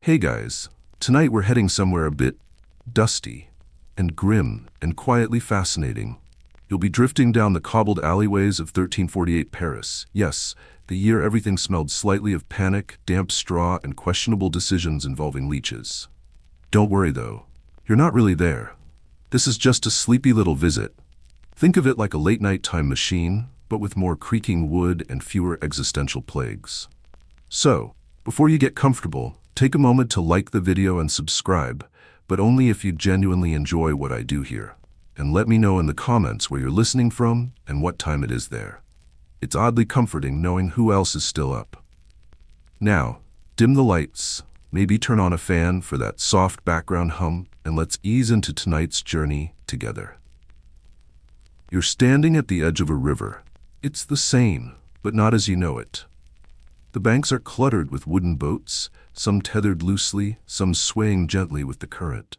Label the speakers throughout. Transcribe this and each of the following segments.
Speaker 1: Hey guys, tonight we're heading somewhere a bit dusty and grim and quietly fascinating. You'll be drifting down the cobbled alleyways of 1348 Paris. Yes, the year everything smelled slightly of panic, damp straw, and questionable decisions involving leeches. Don't worry though, you're not really there. This is just a sleepy little visit. Think of it like a late-night time machine, but with more creaking wood and fewer existential plagues. So, before you get comfortable, take a moment to like the video and subscribe, but only if you genuinely enjoy what I do here. And let me know in the comments where you're listening from and what time it is there. It's oddly comforting knowing who else is still up. Now, dim the lights, maybe turn on a fan for that soft background hum, and let's ease into tonight's journey together. You're standing at the edge of a river. It's the Seine, but not as you know it. The banks are cluttered with wooden boats, some tethered loosely, some swaying gently with the current.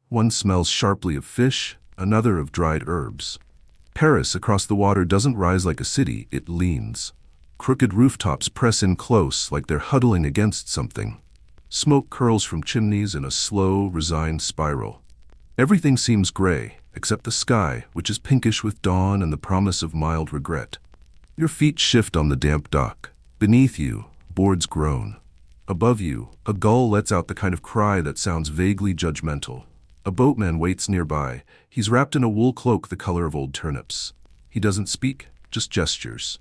Speaker 1: One smells sharply of fish, another of dried herbs. Paris across the water doesn't rise like a city, it leans. Crooked rooftops press in close like they're huddling against something. Smoke curls from chimneys in a slow, resigned spiral. Everything seems gray, except the sky, which is pinkish with dawn and the promise of mild regret. Your feet shift on the damp dock. Beneath you, boards groan. Above you, a gull lets out the kind of cry that sounds vaguely judgmental. A boatman waits nearby. He's wrapped in a wool cloak the color of old turnips. He doesn't speak, just gestures.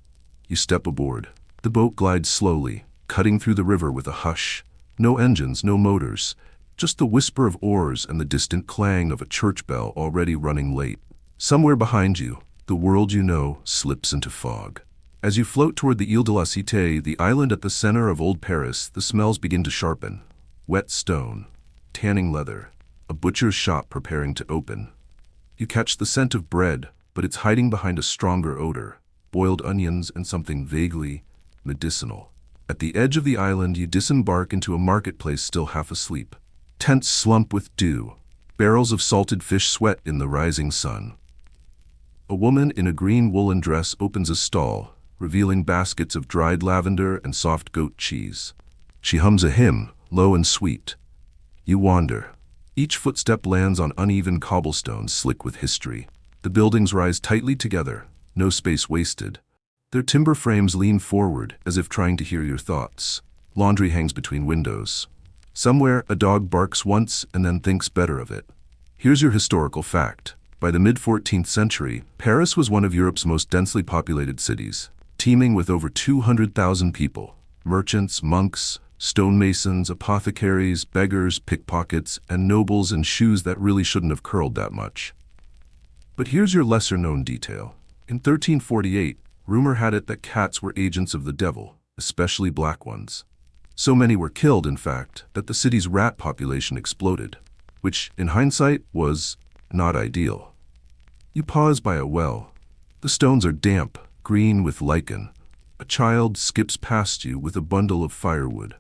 Speaker 1: You step aboard. The boat glides slowly, cutting through the river with a hush. No engines, no motors, just the whisper of oars and the distant clang of a church bell already running late. Somewhere behind you, the world you know slips into fog. As you float toward the Ile de la Cité, the island at the center of Old Paris, the smells begin to sharpen. Wet stone, tanning leather, a butcher's shop preparing to open. You catch the scent of bread, but it's hiding behind a stronger odor, boiled onions and something vaguely medicinal. At the edge of the island, you disembark into a marketplace still half asleep. Tents slump with dew. Barrels of salted fish sweat in the rising sun. A woman in a green woolen dress opens a stall, revealing baskets of dried lavender and soft goat cheese. She hums a hymn, low and sweet. You wander. Each footstep lands on uneven cobblestones slick with history. The buildings rise tightly together, no space wasted. Their timber frames lean forward as if trying to hear your thoughts. Laundry hangs between windows. Somewhere, a dog barks once and then thinks better of it. Here's your historical fact. By the mid-14th century, Paris was one of Europe's most densely populated cities, teeming with over 200,000 people. Merchants, monks, stonemasons, apothecaries, beggars, pickpockets, and nobles in shoes that really shouldn't have curled that much. But here's your lesser-known detail. In 1348, rumor had it that cats were agents of the devil, especially black ones. So many were killed, in fact, that the city's rat population exploded, which, in hindsight, was not ideal. You pause by a well. The stones are damp, green with lichen. A child skips past you with a bundle of firewood.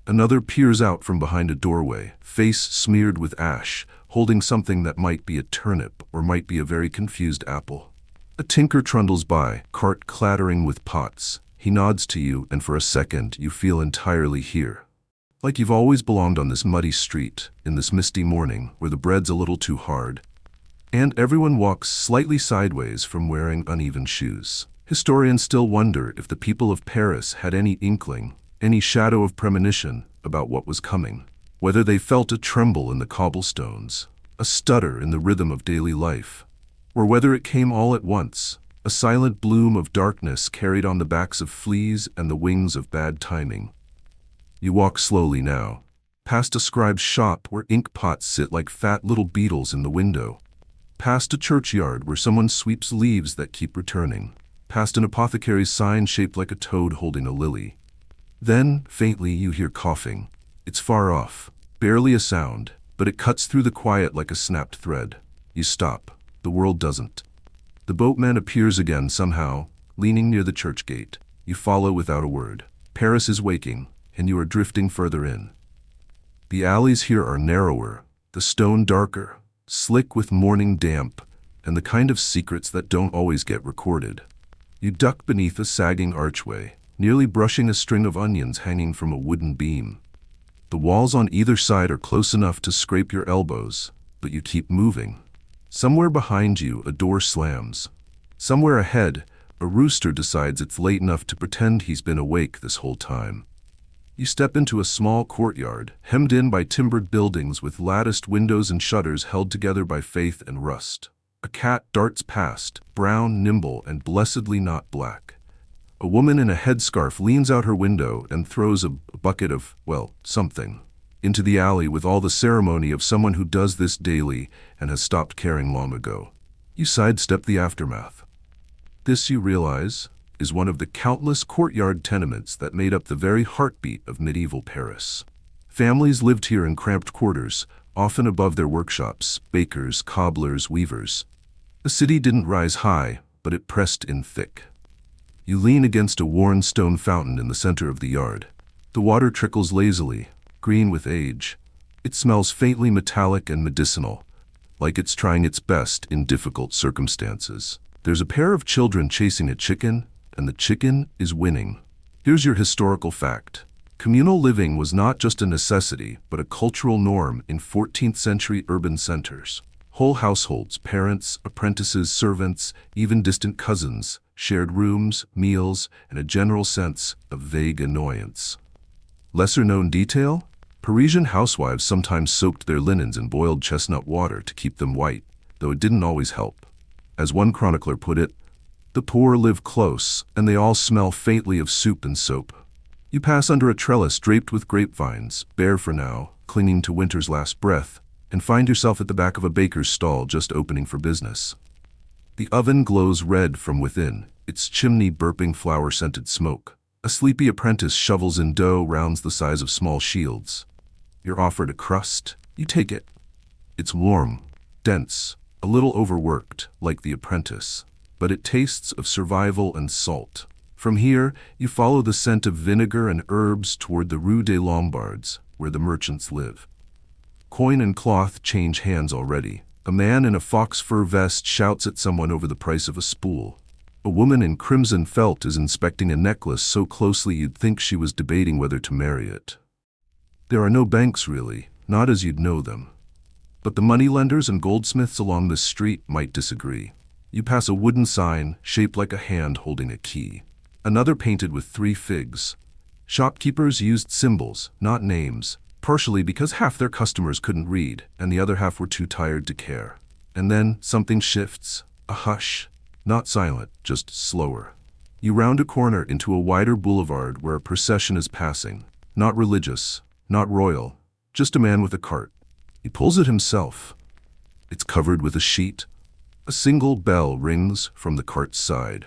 Speaker 1: Another peers out from behind a doorway, face smeared with ash, holding something that might be a turnip or might be a very confused apple. A tinker trundles by, cart clattering with pots. He nods to you, and for a second you feel entirely here. Like you've always belonged on this muddy street, in this misty morning where the bread's a little too hard. And everyone walks slightly sideways from wearing uneven shoes. Historians still wonder if the people of Paris had any inkling, any shadow of premonition about what was coming. Whether they felt a tremble in the cobblestones, a stutter in the rhythm of daily life, or whether it came all at once, a silent bloom of darkness carried on the backs of fleas and the wings of bad timing. You walk slowly now, past a scribe's shop where ink pots sit like fat little beetles in the window, past a churchyard where someone sweeps leaves that keep returning, past an apothecary's sign shaped like a toad holding a lily. Then, faintly, you hear coughing. It's far off, barely a sound, but it cuts through the quiet like a snapped thread. You stop. The world doesn't. The boatman appears again somehow, leaning near the church gate. You follow without a word. Paris is waking, and you are drifting further in. The alleys here are narrower, the stone darker, slick with morning damp, and the kind of secrets that don't always get recorded. You duck beneath a sagging archway, nearly brushing a string of onions hanging from a wooden beam. The walls on either side are close enough to scrape your elbows, but you keep moving. Somewhere behind you, a door slams. Somewhere ahead, a rooster decides it's late enough to pretend he's been awake this whole time. You step into a small courtyard, hemmed in by timbered buildings with latticed windows and shutters held together by faith and rust. A cat darts past, brown, nimble, and blessedly not black. A woman in a headscarf leans out her window and throws a bucket of, well, something, into the alley with all the ceremony of someone who does this daily and has stopped caring long ago. You sidestep the aftermath. This, you realize, is one of the countless courtyard tenements that made up the very heartbeat of medieval Paris. Families lived here in cramped quarters, often above their workshops, bakers, cobblers, weavers. The city didn't rise high, but it pressed in thick. You lean against a worn stone fountain in the center of the yard. The water trickles lazily, green with age. It smells faintly metallic and medicinal, like it's trying its best in difficult circumstances. There's a pair of children chasing a chicken, and the chicken is winning. Here's your historical fact. Communal living was not just a necessity, but a cultural norm in 14th century urban centers. Whole households, parents, apprentices, servants, even distant cousins, shared rooms, meals, and a general sense of vague annoyance. Lesser-known detail? Parisian housewives sometimes soaked their linens in boiled chestnut water to keep them white, though it didn't always help. As one chronicler put it, the poor live close, and they all smell faintly of soup and soap. You pass under a trellis draped with grapevines, bare for now, clinging to winter's last breath, and find yourself at the back of a baker's stall just opening for business. The oven glows red from within, its chimney burping flour-scented smoke. A sleepy apprentice shovels in dough rounds the size of small shields. You're offered a crust. You take it. It's warm, dense, a little overworked, like the apprentice, but it tastes of survival and salt. From here, you follow the scent of vinegar and herbs toward the Rue des Lombards, where the merchants live. Coin and cloth change hands already. A man in a fox fur vest shouts at someone over the price of a spool. A woman in crimson felt is inspecting a necklace so closely you'd think she was debating whether to marry it. There are no banks really, not as you'd know them. But the moneylenders and goldsmiths along this street might disagree. You pass a wooden sign shaped like a hand holding a key. Another painted with 3 figs. Shopkeepers used symbols, not names, partially because half their customers couldn't read and the other half were too tired to care. And then something shifts, a hush, not silent, just slower. You round a corner into a wider boulevard where a procession is passing, not religious, not royal, just a man with a cart. He pulls it himself. It's covered with a sheet. A single bell rings from the cart's side.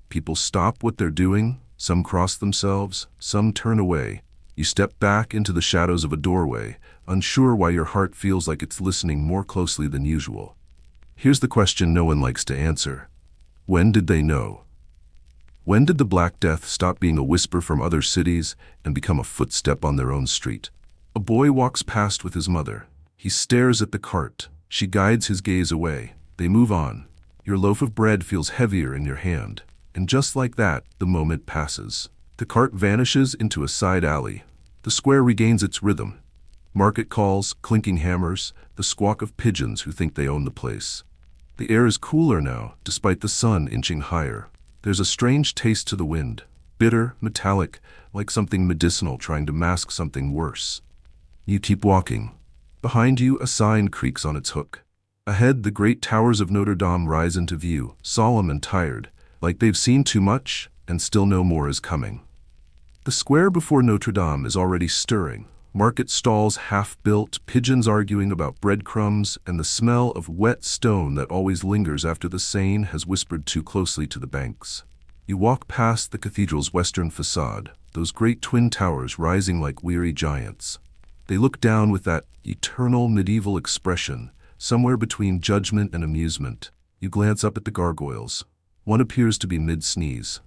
Speaker 1: People stop what they're doing, some cross themselves, some turn away. You step back into the shadows of a doorway, unsure why your heart feels like it's listening more closely than usual. Here's the question no one likes to answer. When did they know? When did the Black Death stop being a whisper from other cities and become a footstep on their own street? A boy walks past with his mother. He stares at the cart. She guides his gaze away. They move on. Your loaf of bread feels heavier in your hand. And just like that, the moment passes. The cart vanishes into a side alley. The square regains its rhythm. Market calls, clinking hammers, the squawk of pigeons who think they own the place. The air is cooler now, despite the sun inching higher. There's a strange taste to the wind, bitter, metallic, like something medicinal trying to mask something worse. You keep walking. Behind you, a sign creaks on its hook. Ahead, the great towers of Notre Dame rise into view, solemn and tired, like they've seen too much and still no more is coming. The square before Notre Dame is already stirring. Market stalls half-built, pigeons arguing about breadcrumbs, and the smell of wet stone that always lingers after the Seine has whispered too closely to the banks. You walk past the cathedral's western facade, those great twin towers rising like weary giants. They look down with that eternal medieval expression, somewhere between judgment and amusement. You glance up at the gargoyles. One appears to be mid-sneeze.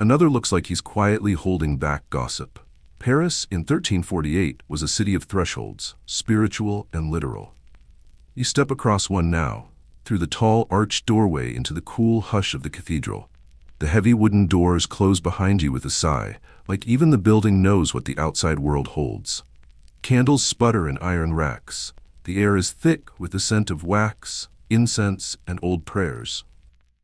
Speaker 1: Another looks like he's quietly holding back gossip. Paris in 1348 was a city of thresholds, spiritual and literal. You step across one now, through the tall arched doorway into the cool hush of the cathedral. The heavy wooden doors close behind you with a sigh, like even the building knows what the outside world holds. Candles sputter in iron racks. The air is thick with the scent of wax, incense, and old prayers.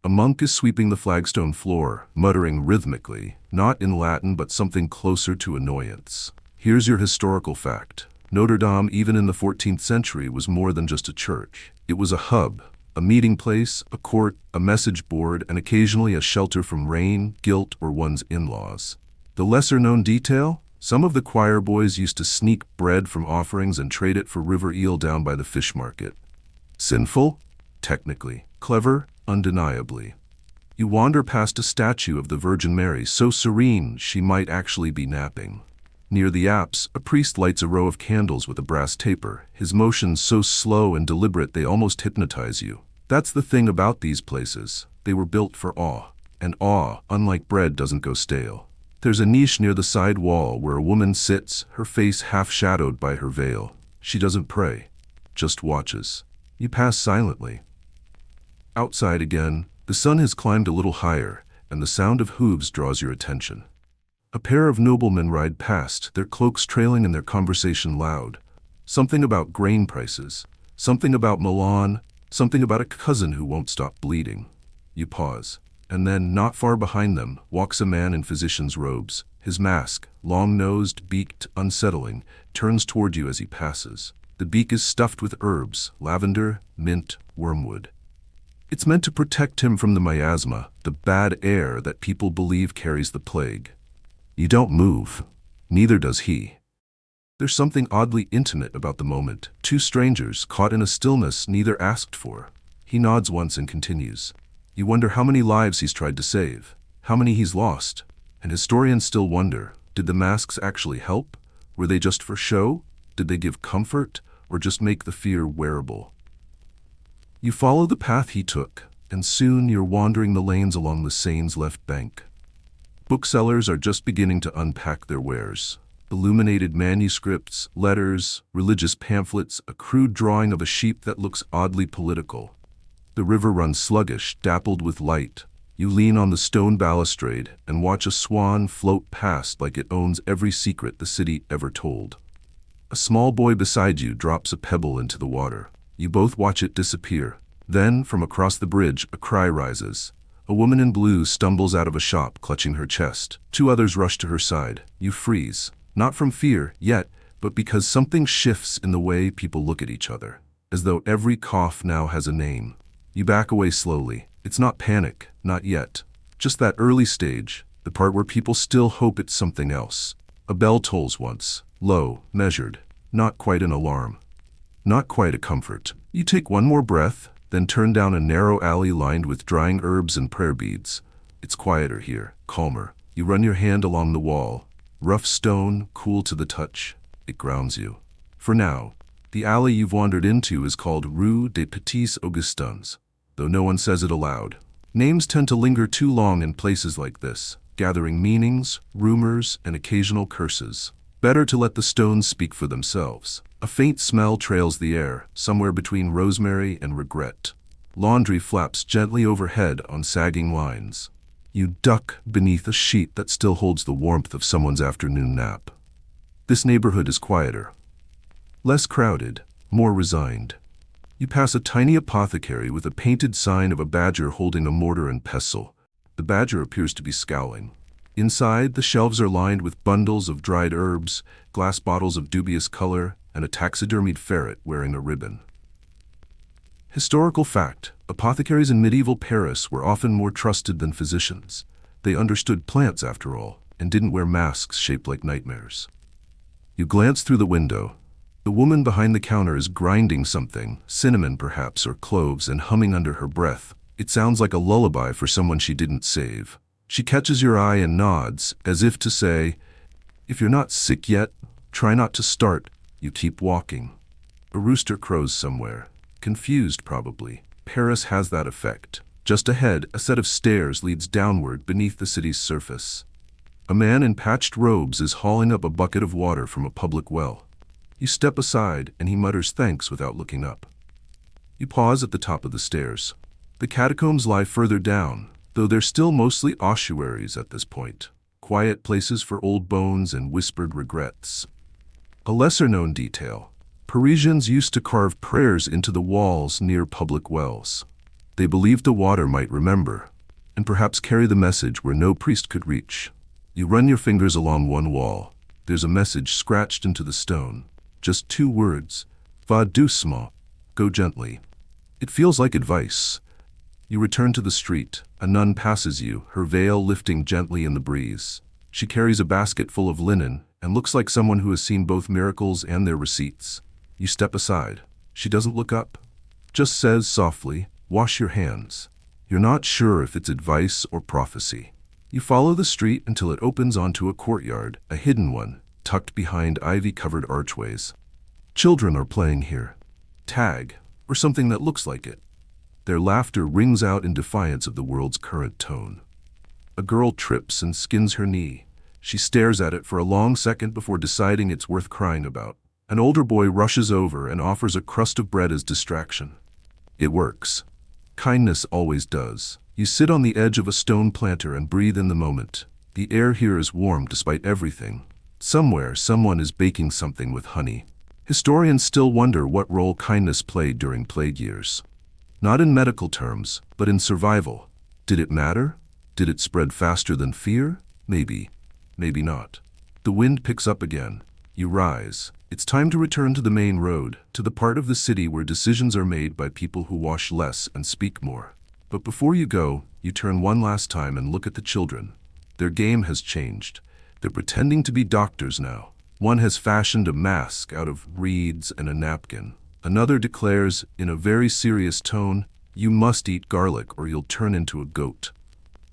Speaker 1: A monk is sweeping the flagstone floor, muttering rhythmically, not in Latin but something closer to annoyance. Here's your historical fact. Notre Dame, even in the 14th century, was more than just a church. It was a hub, a meeting place, a court, a message board, and occasionally a shelter from rain, guilt, or one's in-laws. The lesser-known detail? Some of the choir boys used to sneak bread from offerings and trade it for river eel down by the fish market. Sinful? Technically. Clever? Undeniably. You wander past a statue of the Virgin Mary so serene she might actually be napping. Near the apse, a priest lights a row of candles with a brass taper, his motions so slow and deliberate they almost hypnotize you. That's the thing about these places. They were built for awe. And awe, unlike bread, doesn't go stale. There's a niche near the side wall where a woman sits, her face half-shadowed by her veil. She doesn't pray, just watches. You pass silently. Outside again, the sun has climbed a little higher, and the sound of hooves draws your attention. A pair of noblemen ride past, their cloaks trailing and their conversation loud. Something about grain prices, something about Milan, something about a cousin who won't stop bleeding. You pause, and then, not far behind them, walks a man in physician's robes. His mask, long-nosed, beaked, unsettling, turns toward you as he passes. The beak is stuffed with herbs, lavender, mint, wormwood. It's meant to protect him from the miasma, the bad air that people believe carries the plague. You don't move. Neither does he. There's something oddly intimate about the moment. Two strangers caught in a stillness neither asked for. He nods once and continues. You wonder how many lives he's tried to save, how many he's lost. And historians still wonder, did the masks actually help? Were they just for show? Did they give comfort, or just make the fear wearable? You follow the path he took, and soon you're wandering the lanes along the Seine's left bank. Booksellers are just beginning to unpack their wares. Illuminated manuscripts, letters, religious pamphlets, a crude drawing of a sheep that looks oddly political. The river runs sluggish, dappled with light. You lean on the stone balustrade and watch a swan float past like it owns every secret the city ever told. A small boy beside you drops a pebble into the water. You both watch it disappear. Then, from across the bridge, a cry rises. A woman in blue stumbles out of a shop, clutching her chest. Two others rush to her side. You freeze. Not from fear, yet, but because something shifts in the way people look at each other. As though every cough now has a name. You back away slowly. It's not panic, not yet. Just that early stage, the part where people still hope it's something else. A bell tolls once, low, measured. Not quite an alarm. Not quite a comfort. You take one more breath, then turn down a narrow alley lined with drying herbs and prayer beads. It's quieter here, calmer. You run your hand along the wall. Rough stone, cool to the touch. It grounds you. For now, the alley you've wandered into is called Rue des Petits Augustins, though no one says it aloud. Names tend to linger too long in places like this, gathering meanings, rumors, and occasional curses. Better to let the stones speak for themselves. A faint smell trails the air, somewhere between rosemary and regret. Laundry flaps gently overhead on sagging lines. You duck beneath a sheet that still holds the warmth of someone's afternoon nap. This neighborhood is quieter. Less crowded, more resigned. You pass a tiny apothecary with a painted sign of a badger holding a mortar and pestle. The badger appears to be scowling. Inside, the shelves are lined with bundles of dried herbs, glass bottles of dubious color, and a taxidermied ferret wearing a ribbon. Historical fact: apothecaries in medieval Paris were often more trusted than physicians. They understood plants, after all, and didn't wear masks shaped like nightmares. You glance through the window. The woman behind the counter is grinding something, cinnamon perhaps, or cloves, and humming under her breath. It sounds like a lullaby for someone she didn't save. She catches your eye and nods, as if to say, if you're not sick yet, try not to start. You keep walking. A rooster crows somewhere. Confused, probably. Paris has that effect. Just ahead, a set of stairs leads downward beneath the city's surface. A man in patched robes is hauling up a bucket of water from a public well. You step aside, and he mutters thanks without looking up. You pause at the top of the stairs. The catacombs lie further down, though they're still mostly ossuaries at this point. quiet places for old bones and whispered regrets. A lesser-known detail: Parisians used to carve prayers into the walls near public wells. They believed the water might remember, and perhaps carry the message where no priest could reach. You run your fingers along one wall. There's a message scratched into the stone. Just 2 words: va doucement, go gently. It feels like advice. You return to the street. A nun passes you, her veil lifting gently in the breeze. She carries a basket full of linen and looks like someone who has seen both miracles and their receipts. You step aside. She doesn't look up, just says softly, "Wash your hands." You're not sure if it's advice or prophecy. You follow the street until it opens onto a courtyard, a hidden one, tucked behind ivy-covered archways. Children are playing here. Tag, or something that looks like it. Their laughter rings out in defiance of the world's current tone. A girl trips and skins her knee. She stares at it for a long second before deciding it's worth crying about. An older boy rushes over and offers a crust of bread as distraction. It works. Kindness always does. You sit on the edge of a stone planter and breathe in the moment. The air here is warm despite everything. Somewhere, someone is baking something with honey. Historians still wonder what role kindness played during plague years. Not in medical terms, but in survival. Did it matter? Did it spread faster than fear? Maybe. Maybe not. The wind picks up again. You rise. It's time to return to the main road, to the part of the city where decisions are made by people who wash less and speak more. But before you go, you turn one last time and look at the children. Their game has changed. They're pretending to be doctors now. One has fashioned a mask out of reeds and a napkin. Another declares, in a very serious tone, "You must eat garlic or you'll turn into a goat."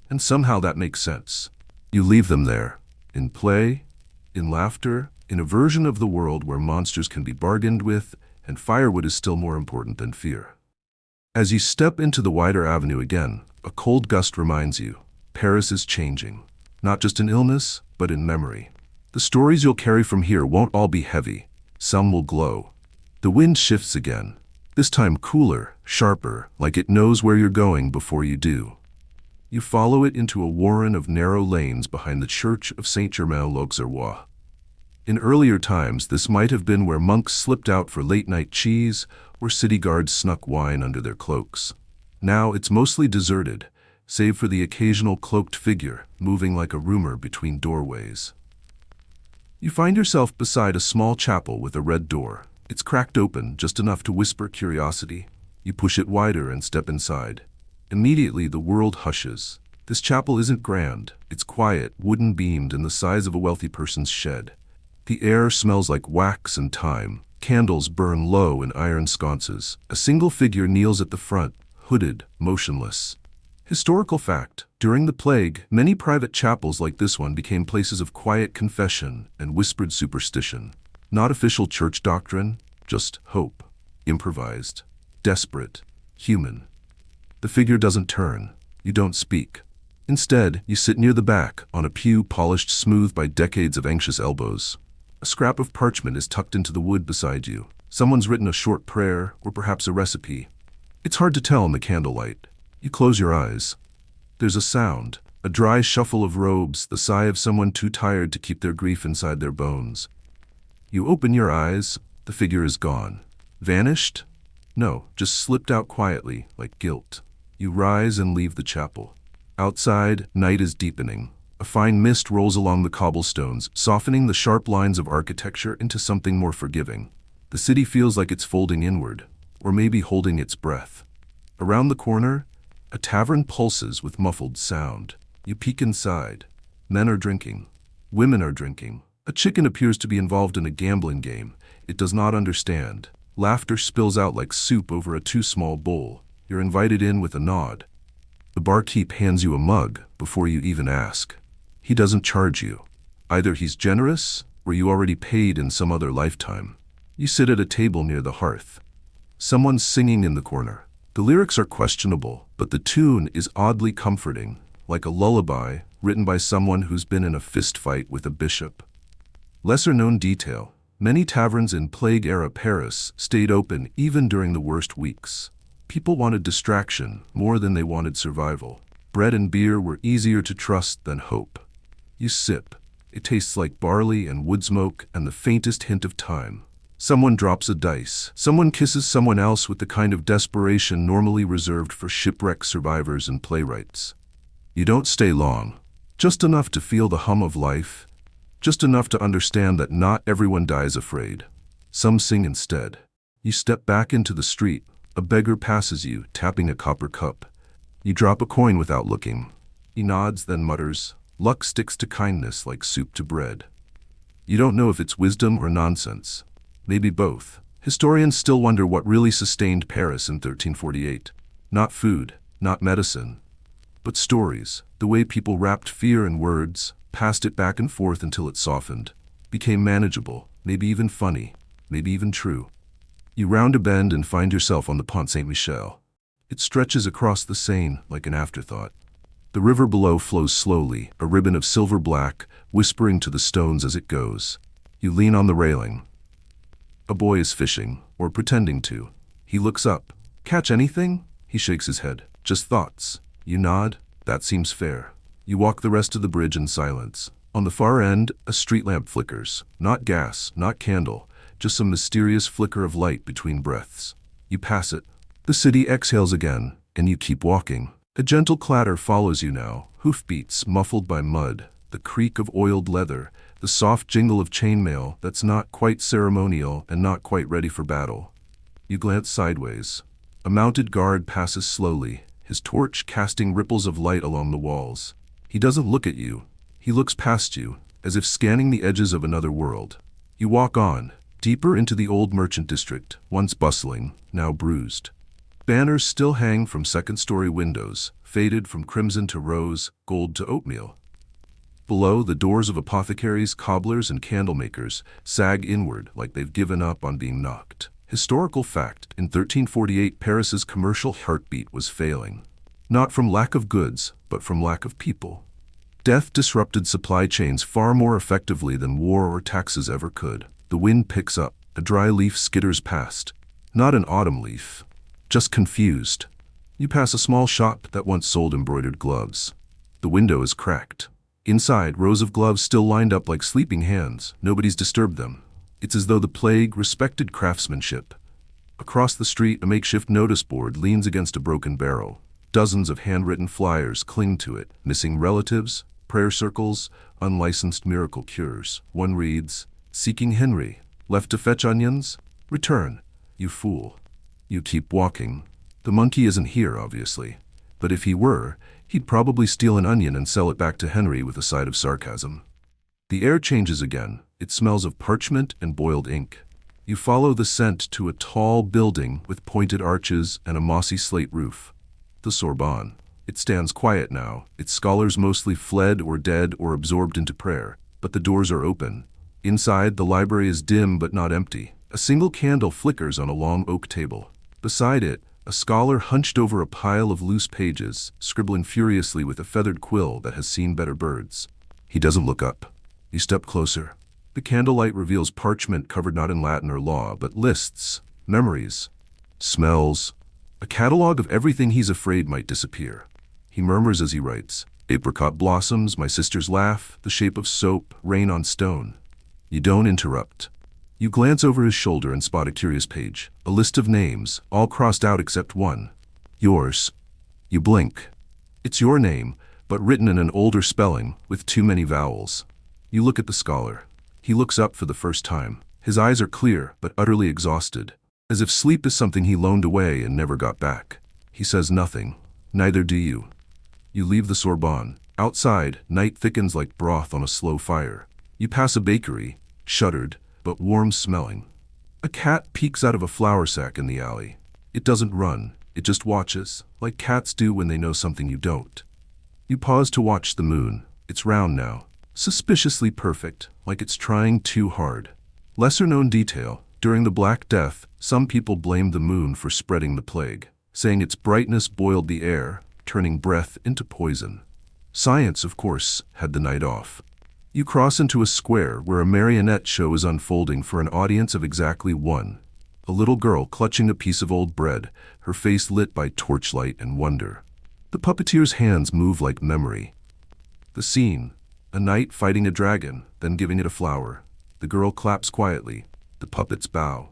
Speaker 1: And somehow that makes sense. You leave them there, in play, in laughter, in a version of the world where monsters can be bargained with, and firewood is still more important than fear. As you step into the wider avenue again, a cold gust reminds you, Paris is changing. Not just in illness, but in memory. The stories you'll carry from here won't all be heavy. Some will glow. The wind shifts again, this time cooler, sharper, like it knows where you're going before you do. You follow it into a warren of narrow lanes behind the church of Saint-Germain-l'Auxerrois. In earlier times, this might have been where monks slipped out for late-night cheese, or city guards snuck wine under their cloaks. Now it's mostly deserted, save for the occasional cloaked figure moving like a rumor between doorways. You find yourself beside a small chapel with a red door. It's cracked open, just enough to whisper curiosity. You push it wider and step inside. Immediately, the world hushes. This chapel isn't grand. It's quiet, wooden-beamed, and the size of a wealthy person's shed. The air smells like wax and thyme. Candles burn low in iron sconces. A single figure kneels at the front, hooded, motionless. Historical fact: during the plague, many private chapels like this one became places of quiet confession and whispered superstition. Not official church doctrine, just hope. Improvised. Desperate. Human. The figure doesn't turn. You don't speak. Instead, you sit near the back, on a pew polished smooth by decades of anxious elbows. A scrap of parchment is tucked into the wood beside you. Someone's written a short prayer, or perhaps a recipe. It's hard to tell in the candlelight. You close your eyes. There's a sound, a dry shuffle of robes, the sigh of someone too tired to keep their grief inside their bones. You open your eyes. The figure is gone. Vanished? No, just slipped out quietly, like guilt. You rise and leave the chapel. Outside, night is deepening. A fine mist rolls along the cobblestones, softening the sharp lines of architecture into something more forgiving. The city feels like it's folding inward, or maybe holding its breath. Around the corner, a tavern pulses with muffled sound. You peek inside. Men are drinking. Women are drinking. A chicken appears to be involved in a gambling game. It does not understand. Laughter spills out like soup over a too small bowl. You're invited in with a nod. The barkeep hands you a mug before you even ask. He doesn't charge you. Either he's generous, or you already paid in some other lifetime. You sit at a table near the hearth. Someone's singing in the corner. The lyrics are questionable, but the tune is oddly comforting, like a lullaby written by someone who's been in a fistfight with a bishop. Lesser-known detail: many taverns in Plague-era Paris stayed open even during the worst weeks. People wanted distraction more than they wanted survival. Bread and beer were easier to trust than hope. You sip. It tastes like barley and wood smoke and the faintest hint of time. Someone drops a dice. Someone kisses someone else with the kind of desperation normally reserved for shipwreck survivors and playwrights. You don't stay long. Just enough to feel the hum of life. Just enough to understand that not everyone dies afraid. Some sing instead. You step back into the street. A beggar passes you, tapping a copper cup. You drop a coin without looking. He nods, then mutters, "Luck sticks to kindness like soup to bread." You don't know if it's wisdom or nonsense. Maybe both. Historians still wonder what really sustained Paris in 1348. Not food, not medicine, but stories. The way people wrapped fear in words, passed it back and forth until it softened, became manageable, maybe even funny, maybe even true. You round a bend and find yourself on the Pont Saint-Michel. It stretches across the Seine like an afterthought. The river below flows slowly, a ribbon of silver black, whispering to the stones as it goes. You lean on the railing. A boy is fishing, or pretending to. He looks up. "Catch anything?" He shakes his head. "Just thoughts." You nod. That seems fair. You walk the rest of the bridge in silence. On the far end, a street lamp flickers. Not gas, not candle, just some mysterious flicker of light between breaths. You pass it. The city exhales again, and you keep walking. A gentle clatter follows you now, hoofbeats muffled by mud, the creak of oiled leather, the soft jingle of chainmail that's not quite ceremonial and not quite ready for battle. You glance sideways. A mounted guard passes slowly, his torch casting ripples of light along the walls. He doesn't look at you. He looks past you, as if scanning the edges of another world. You walk on, deeper into the old merchant district, once bustling, now bruised. Banners still hang from second-story windows, faded from crimson to rose, gold to oatmeal. Below, the doors of apothecaries, cobblers, and candlemakers sag inward like they've given up on being knocked. Historical fact, in 1348 Paris's commercial heartbeat was failing. Not from lack of goods, but from lack of people. Death disrupted supply chains far more effectively than war or taxes ever could. The wind picks up, a dry leaf skitters past. Not an autumn leaf. Just confused. You pass a small shop that once sold embroidered gloves. The window is cracked. Inside, rows of gloves still lined up like sleeping hands. Nobody's disturbed them. It's as though the plague respected craftsmanship. Across the street, a makeshift notice board leans against a broken barrel. Dozens of handwritten flyers cling to it. Missing relatives, prayer circles, unlicensed miracle cures. One reads, "Seeking Henry. Left to fetch onions? Return. You fool." You keep walking. The monkey isn't here, obviously. But if he were, he'd probably steal an onion and sell it back to Henry with a side of sarcasm. The air changes again. It smells of parchment and boiled ink. You follow the scent to a tall building with pointed arches and a mossy slate roof. The Sorbonne. It stands quiet now, its scholars mostly fled or dead or absorbed into prayer. But the doors are open. Inside, the library is dim but not empty. A single candle flickers on a long oak table. Beside it, a scholar hunched over a pile of loose pages, scribbling furiously with a feathered quill that has seen better birds. He doesn't look up. You step closer. The candlelight reveals parchment covered not in Latin or law, but lists, memories, smells, a catalog of everything he's afraid might disappear. He murmurs as he writes, "Apricot blossoms, my sister's laugh, the shape of soap, rain on stone." You don't interrupt. You glance over his shoulder and spot a curious page. A list of names, all crossed out except one. Yours. You blink. It's your name, but written in an older spelling, with too many vowels. You look at the scholar. He looks up for the first time. His eyes are clear, but utterly exhausted, as if sleep is something he loaned away and never got back. He says nothing. Neither do you. You leave the Sorbonne. Outside, night thickens like broth on a slow fire. You pass a bakery, shuttered, but warm-smelling. A cat peeks out of a flour sack in the alley. It doesn't run, it just watches, like cats do when they know something you don't. You pause to watch the moon. It's round now, suspiciously perfect, like it's trying too hard. Lesser-known detail, during the Black Death, some people blamed the moon for spreading the plague, saying its brightness boiled the air, turning breath into poison. Science, of course, had the night off. You cross into a square where a marionette show is unfolding for an audience of exactly one. A little girl clutching a piece of old bread, her face lit by torchlight and wonder. The puppeteer's hands move like memory. The scene, A knight fighting a dragon, then giving it a flower. The girl claps quietly. The puppets bow.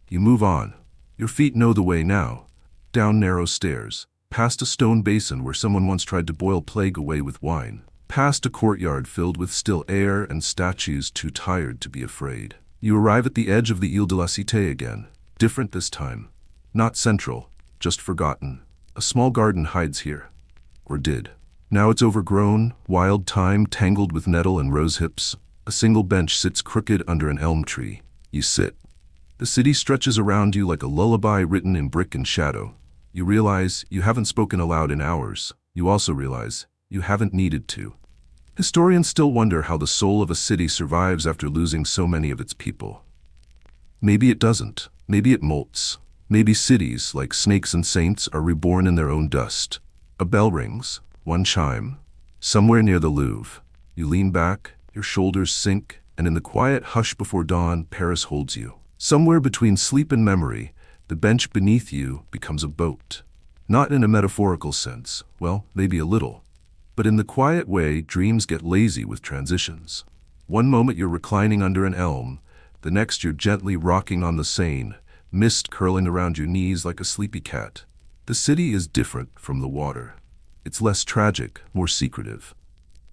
Speaker 1: You move on. Your feet know the way now. Down narrow stairs. Past a stone basin where someone once tried to boil plague away with wine. Past a courtyard filled with still air and statues too tired to be afraid. You arrive at the edge of the Ile de la Cité again. Different this time. Not central, just forgotten. A small garden hides here. Or did. Now it's overgrown, wild thyme tangled with nettle and rose hips. A single bench sits crooked under an elm tree. You sit. The city stretches around you like a lullaby written in brick and shadow. You realize you haven't spoken aloud in hours. You also realize you haven't needed to. Historians still wonder how the soul of a city survives after losing so many of its people. Maybe it doesn't. Maybe it molts. Maybe cities, like snakes and saints, are reborn in their own dust. A bell rings. One chime. Somewhere near the Louvre. You lean back, your shoulders sink, and in the quiet hush before dawn, Paris holds you. Somewhere between sleep and memory, the bench beneath you becomes a boat. Not in a metaphorical sense, well, maybe a little. But in the quiet way dreams get lazy with transitions. One moment you're reclining under an elm, the next you're gently rocking on the Seine, mist curling around your knees like a sleepy cat. The city is different from the water. It's less tragic, more secretive.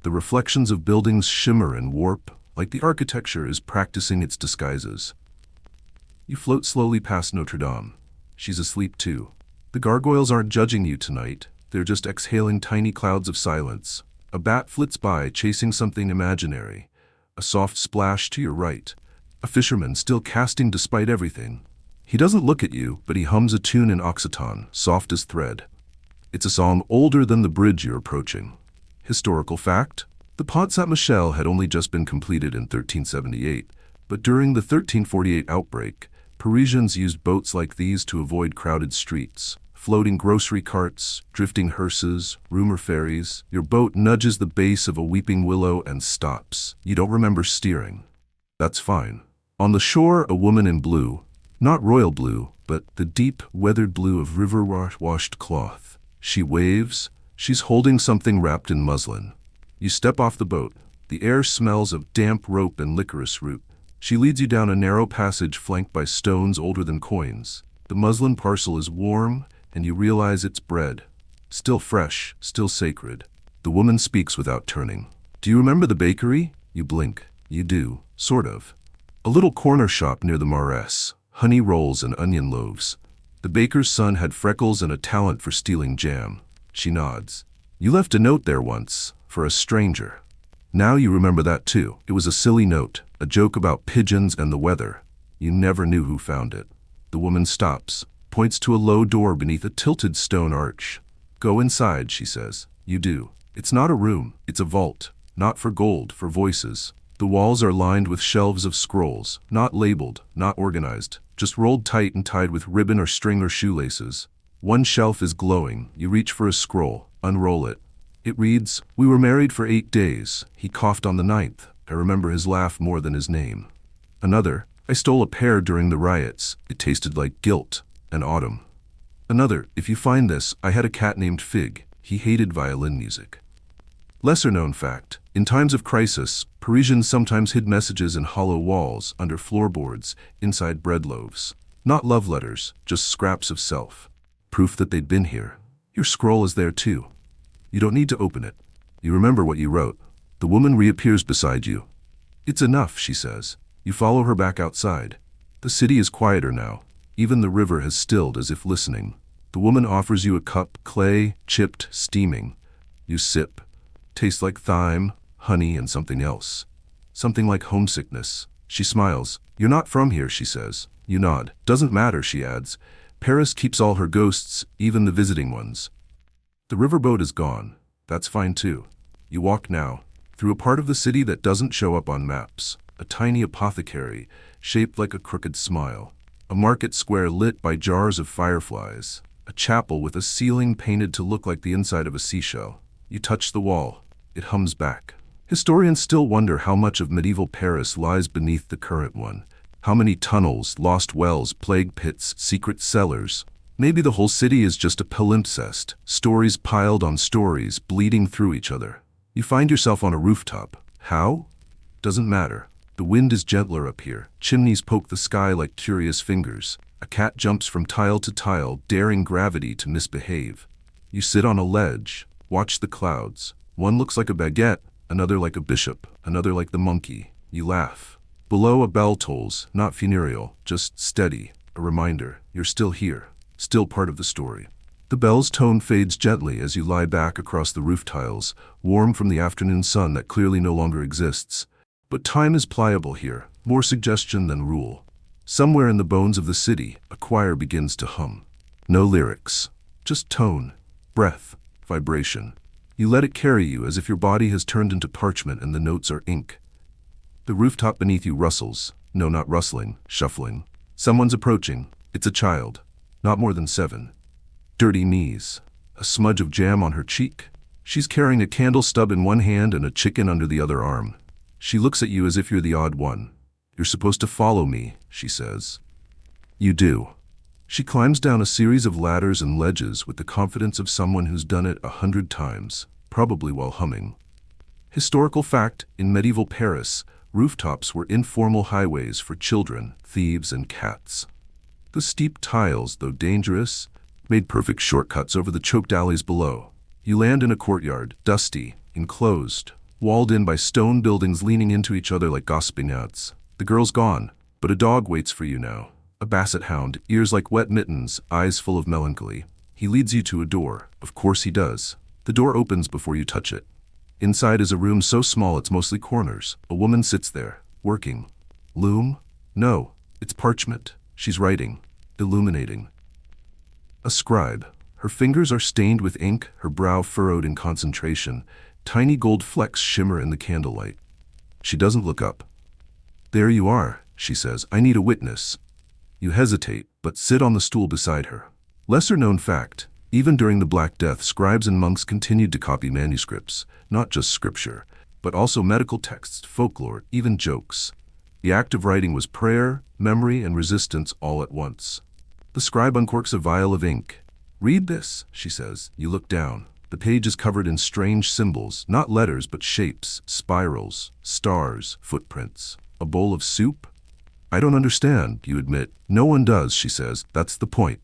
Speaker 1: The reflections of buildings shimmer and warp, like the architecture is practicing its disguises. You float slowly past Notre Dame. She's asleep too. The gargoyles aren't judging you tonight. They're just exhaling tiny clouds of silence. A bat flits by, chasing something imaginary. A soft splash to your right. A fisherman still casting despite everything. He doesn't look at you, but he hums a tune in Occitan, soft as thread. It's a song older than the bridge you're approaching. Historical fact: the Pont Saint-Michel had only just been completed in 1378, but during the 1348 outbreak, Parisians used boats like these to avoid crowded streets. Floating grocery carts, drifting hearses, rumor ferries. Your boat nudges the base of a weeping willow and stops. You don't remember steering. That's fine. On the shore, a woman in blue, not royal blue, but the deep, weathered blue of river-washed cloth. She waves. She's holding something wrapped in muslin. You step off the boat. The air smells of damp rope and licorice root. She leads you down a narrow passage flanked by stones older than coins. The muslin parcel is warm, and you realize it's bread. Still fresh, still sacred. The woman speaks without turning. Do you remember the bakery? You blink. You do, sort of. A little corner shop near the Marais. Honey rolls and onion loaves. The baker's son had freckles and a talent for stealing jam. She nods. You left a note there once, for a stranger. Now you remember that too. It was a silly note, a joke about pigeons and the weather. You never knew who found it. The woman stops, points to a low door beneath a tilted stone arch. Go inside, she says. You do. It's not a room, it's a vault. Not for gold, for voices. The walls are lined with shelves of scrolls, not labeled, not organized, just rolled tight and tied with ribbon or string or shoelaces. One shelf is glowing. You reach for a scroll, unroll it. It reads, "We were married for 8 days. He coughed on the 9th. I remember his laugh more than his name." Another, "I stole a pear during the riots. It tasted like guilt and autumn." Another, "If you find this, I had a cat named Fig. He hated violin music." Lesser-known fact: in times of crisis, Parisians sometimes hid messages in hollow walls, under floorboards, inside bread loaves. Not love letters, just scraps of self. Proof that they'd been here. Your scroll is there too. You don't need to open it. You remember what you wrote. The woman reappears beside you. "It's enough," she says. You follow her back outside. The city is quieter now. Even the river has stilled as if listening. The woman offers you a cup, clay, chipped, steaming. You sip. Tastes like thyme, honey, and something else. Something like homesickness. She smiles. "You're not from here," she says. You nod. "Doesn't matter," she adds. "Paris keeps all her ghosts, even the visiting ones." The riverboat is gone. That's fine too. You walk now, through a part of the city that doesn't show up on maps. A tiny apothecary, shaped like a crooked smile. A market square lit by jars of fireflies. A chapel with a ceiling painted to look like the inside of a seashell. You touch the wall. It hums back. Historians still wonder how much of medieval Paris lies beneath the current one. How many tunnels, lost wells, plague pits, secret cellars. Maybe the whole city is just a palimpsest, stories piled on stories, bleeding through each other. You find yourself on a rooftop. How? Doesn't matter. The wind is gentler up here. Chimneys poke the sky like curious fingers. A cat jumps from tile to tile, daring gravity to misbehave. You sit on a ledge, watch the clouds. One looks like a baguette, another like a bishop, another like the monkey. You laugh. Below, a bell tolls, not funereal, just steady, a reminder you're still here, still part of the story. The bell's tone fades gently as you lie back across the roof tiles, warm from the afternoon sun that clearly no longer exists. But time is pliable here, more suggestion than rule. Somewhere in the bones of the city, a choir begins to hum. No lyrics, just tone, breath, vibration. You let it carry you as if your body has turned into parchment and the notes are ink. The rooftop beneath you rustles. No, not rustling, shuffling. Someone's approaching. It's a child, not more than 7. Dirty knees, a smudge of jam on her cheek. She's carrying a candle stub in one hand and a chicken under the other arm. She looks at you as if you're the odd one. You're supposed to follow me, she says. You do. She climbs down a series of ladders and ledges with the confidence of someone who's done it 100 times, probably while humming. Historical fact, in medieval Paris, rooftops were informal highways for children, thieves, and cats. The steep tiles, though dangerous, made perfect shortcuts over the choked alleys below. You land in a courtyard, dusty, enclosed, walled in by stone buildings leaning into each other like gossiping ads. The girl's gone, but a dog waits for you now. A basset hound, ears like wet mittens, eyes full of melancholy. He leads you to a door. Of course he does. The door opens before you touch it. Inside is a room so small it's mostly corners. A woman sits there, working. Loom? No, it's parchment. She's writing, illuminating. A scribe. Her fingers are stained with ink, her brow furrowed in concentration. Tiny gold flecks shimmer in the candlelight. She doesn't look up. There you are, she says. I need a witness. You hesitate, but sit on the stool beside her. Lesser-known fact, even during the Black Death, scribes and monks continued to copy manuscripts, not just scripture, but also medical texts, folklore, even jokes. The act of writing was prayer, memory, and resistance all at once. The scribe uncorks a vial of ink. Read this, she says. You look down. The page is covered in strange symbols, not letters but shapes, spirals, stars, footprints. A bowl of soup? I don't understand, you admit. No one does, she says. That's the point.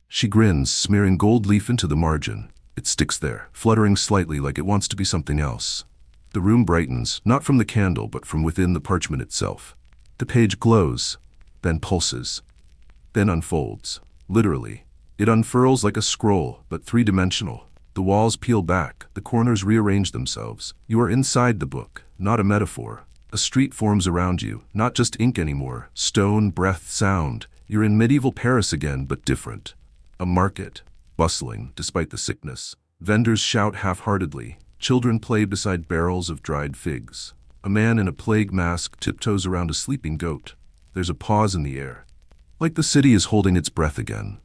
Speaker 1: She grins, smearing gold leaf into the margin. It sticks there, fluttering slightly like it wants to be something else. The room brightens, not from the candle, but from within the parchment itself. The page glows, then pulses, then unfolds. Literally. It unfurls like a scroll, but three-dimensional. The walls peel back, the corners rearrange themselves. You are inside the book, not a metaphor. A street forms around you, not just ink anymore. Stone, breath, sound. You're in medieval Paris again, but different. A market, bustling, despite the sickness. Vendors shout half-heartedly. Children play beside barrels of dried figs. A man in a plague mask tiptoes around a sleeping goat. There's a pause in the air, like the city is holding its breath again.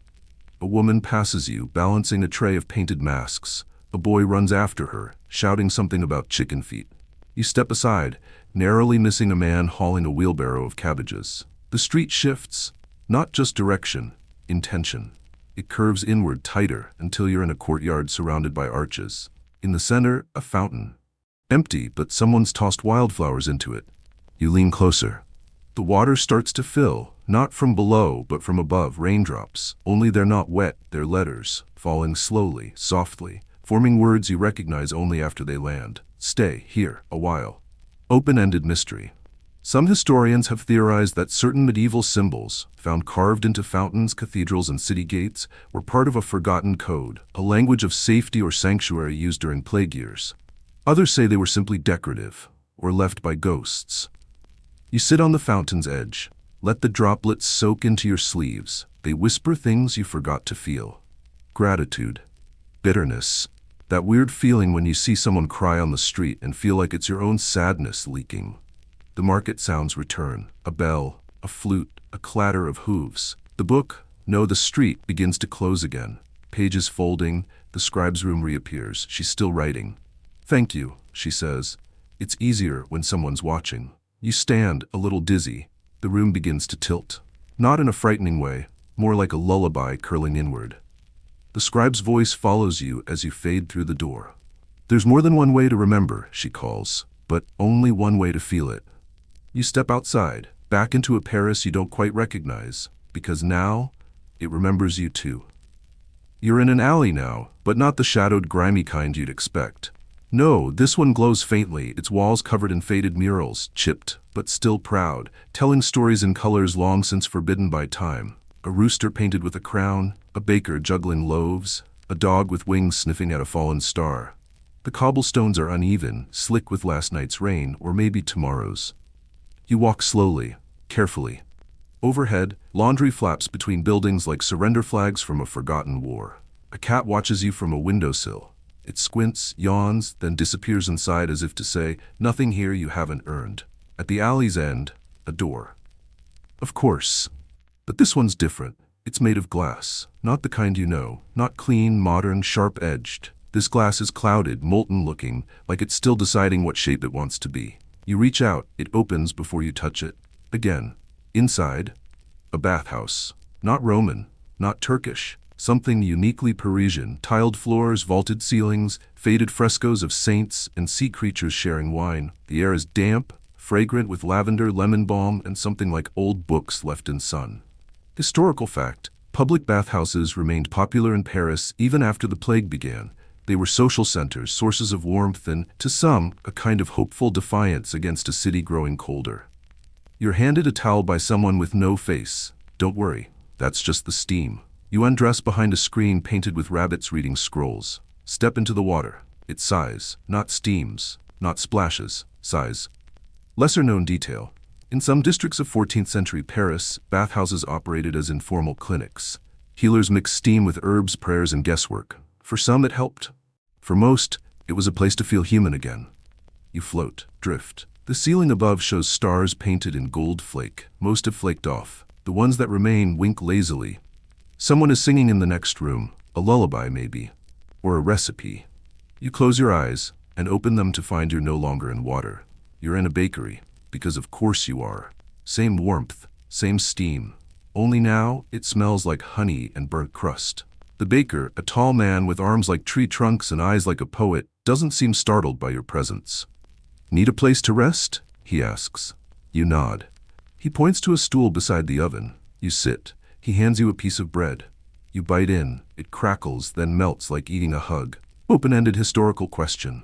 Speaker 1: A woman passes you, balancing a tray of painted masks. A boy runs after her, shouting something about chicken feet. You step aside, narrowly missing a man hauling a wheelbarrow of cabbages. The street shifts, not just direction, intention. It curves inward tighter until you're in a courtyard surrounded by arches. In the center, a fountain. Empty, but someone's tossed wildflowers into it. You lean closer. The water starts to fill, not from below, but from above, raindrops. Only they're not wet, they're letters, falling slowly, softly, forming words you recognize only after they land. Stay here a while. Open-ended mystery. Some historians have theorized that certain medieval symbols, found carved into fountains, cathedrals, and city gates, were part of a forgotten code, a language of safety or sanctuary used during plague years. Others say they were simply decorative, or left by ghosts. You sit on the fountain's edge. Let the droplets soak into your sleeves. They whisper things you forgot to feel. Gratitude. Bitterness. That weird feeling when you see someone cry on the street and feel like it's your own sadness leaking. The market sounds return. A bell, a flute, a clatter of hooves. The book, no, the street, begins to close again. Pages folding, the scribe's room reappears. She's still writing. Thank you, she says. It's easier when someone's watching. You stand, a little dizzy. The room begins to tilt. Not in a frightening way, more like a lullaby curling inward. The scribe's voice follows you as you fade through the door. There's more than one way to remember, she calls. but only one way to feel it. You step outside, back into a Paris you don't quite recognize, because now it remembers you too. You're in an alley now, but not the shadowed, grimy kind you'd expect. No, this one glows faintly, its walls covered in faded murals, chipped, but still proud, telling stories in colors long since forbidden by time. A rooster painted with a crown, a baker juggling loaves, a dog with wings sniffing at a fallen star. The cobblestones are uneven, slick with last night's rain, or maybe tomorrow's. You walk slowly, carefully. Overhead, laundry flaps between buildings like surrender flags from a forgotten war. A cat watches you from a windowsill. It squints, yawns, then disappears inside as if to say, nothing here you haven't earned. At the alley's end, a door. Of course. But this one's different. It's made of glass, not the kind you know, not clean, modern, sharp-edged. This glass is clouded, molten-looking, like it's still deciding what shape it wants to be. You reach out, it opens before you touch it. Again. Inside, a bathhouse. Not Roman, not Turkish. Something uniquely Parisian. Tiled floors, vaulted ceilings, faded frescoes of saints and sea creatures sharing wine. The air is damp, fragrant with lavender, lemon balm, and something like old books left in sun. Historical fact: public bathhouses remained popular in Paris even after the plague began. They were social centers, sources of warmth, and, to some, a kind of hopeful defiance against a city growing colder. You're handed a towel by someone with no face. Don't worry, that's just the steam. You undress behind a screen painted with rabbits reading scrolls. Step into the water. It sighs, not steams, not splashes, sighs. Lesser-known detail. In some districts of 14th century Paris, bathhouses operated as informal clinics. Healers mixed steam with herbs, prayers, and guesswork. For some it helped. For most, it was a place to feel human again. You float, drift. The ceiling above shows stars painted in gold flake. Most have flaked off. The ones that remain wink lazily. Someone is singing in the next room, a lullaby maybe, or a recipe. You close your eyes and open them to find you're no longer in water. You're in a bakery, because of course you are. Same warmth, same steam. Only now, it smells like honey and burnt crust. The baker, a tall man with arms like tree trunks and eyes like a poet, doesn't seem startled by your presence. Need a place to rest? He asks. You nod. He points to a stool beside the oven. You sit. He hands you a piece of bread. You bite in. It crackles, then melts like eating a hug. Open-ended historical question.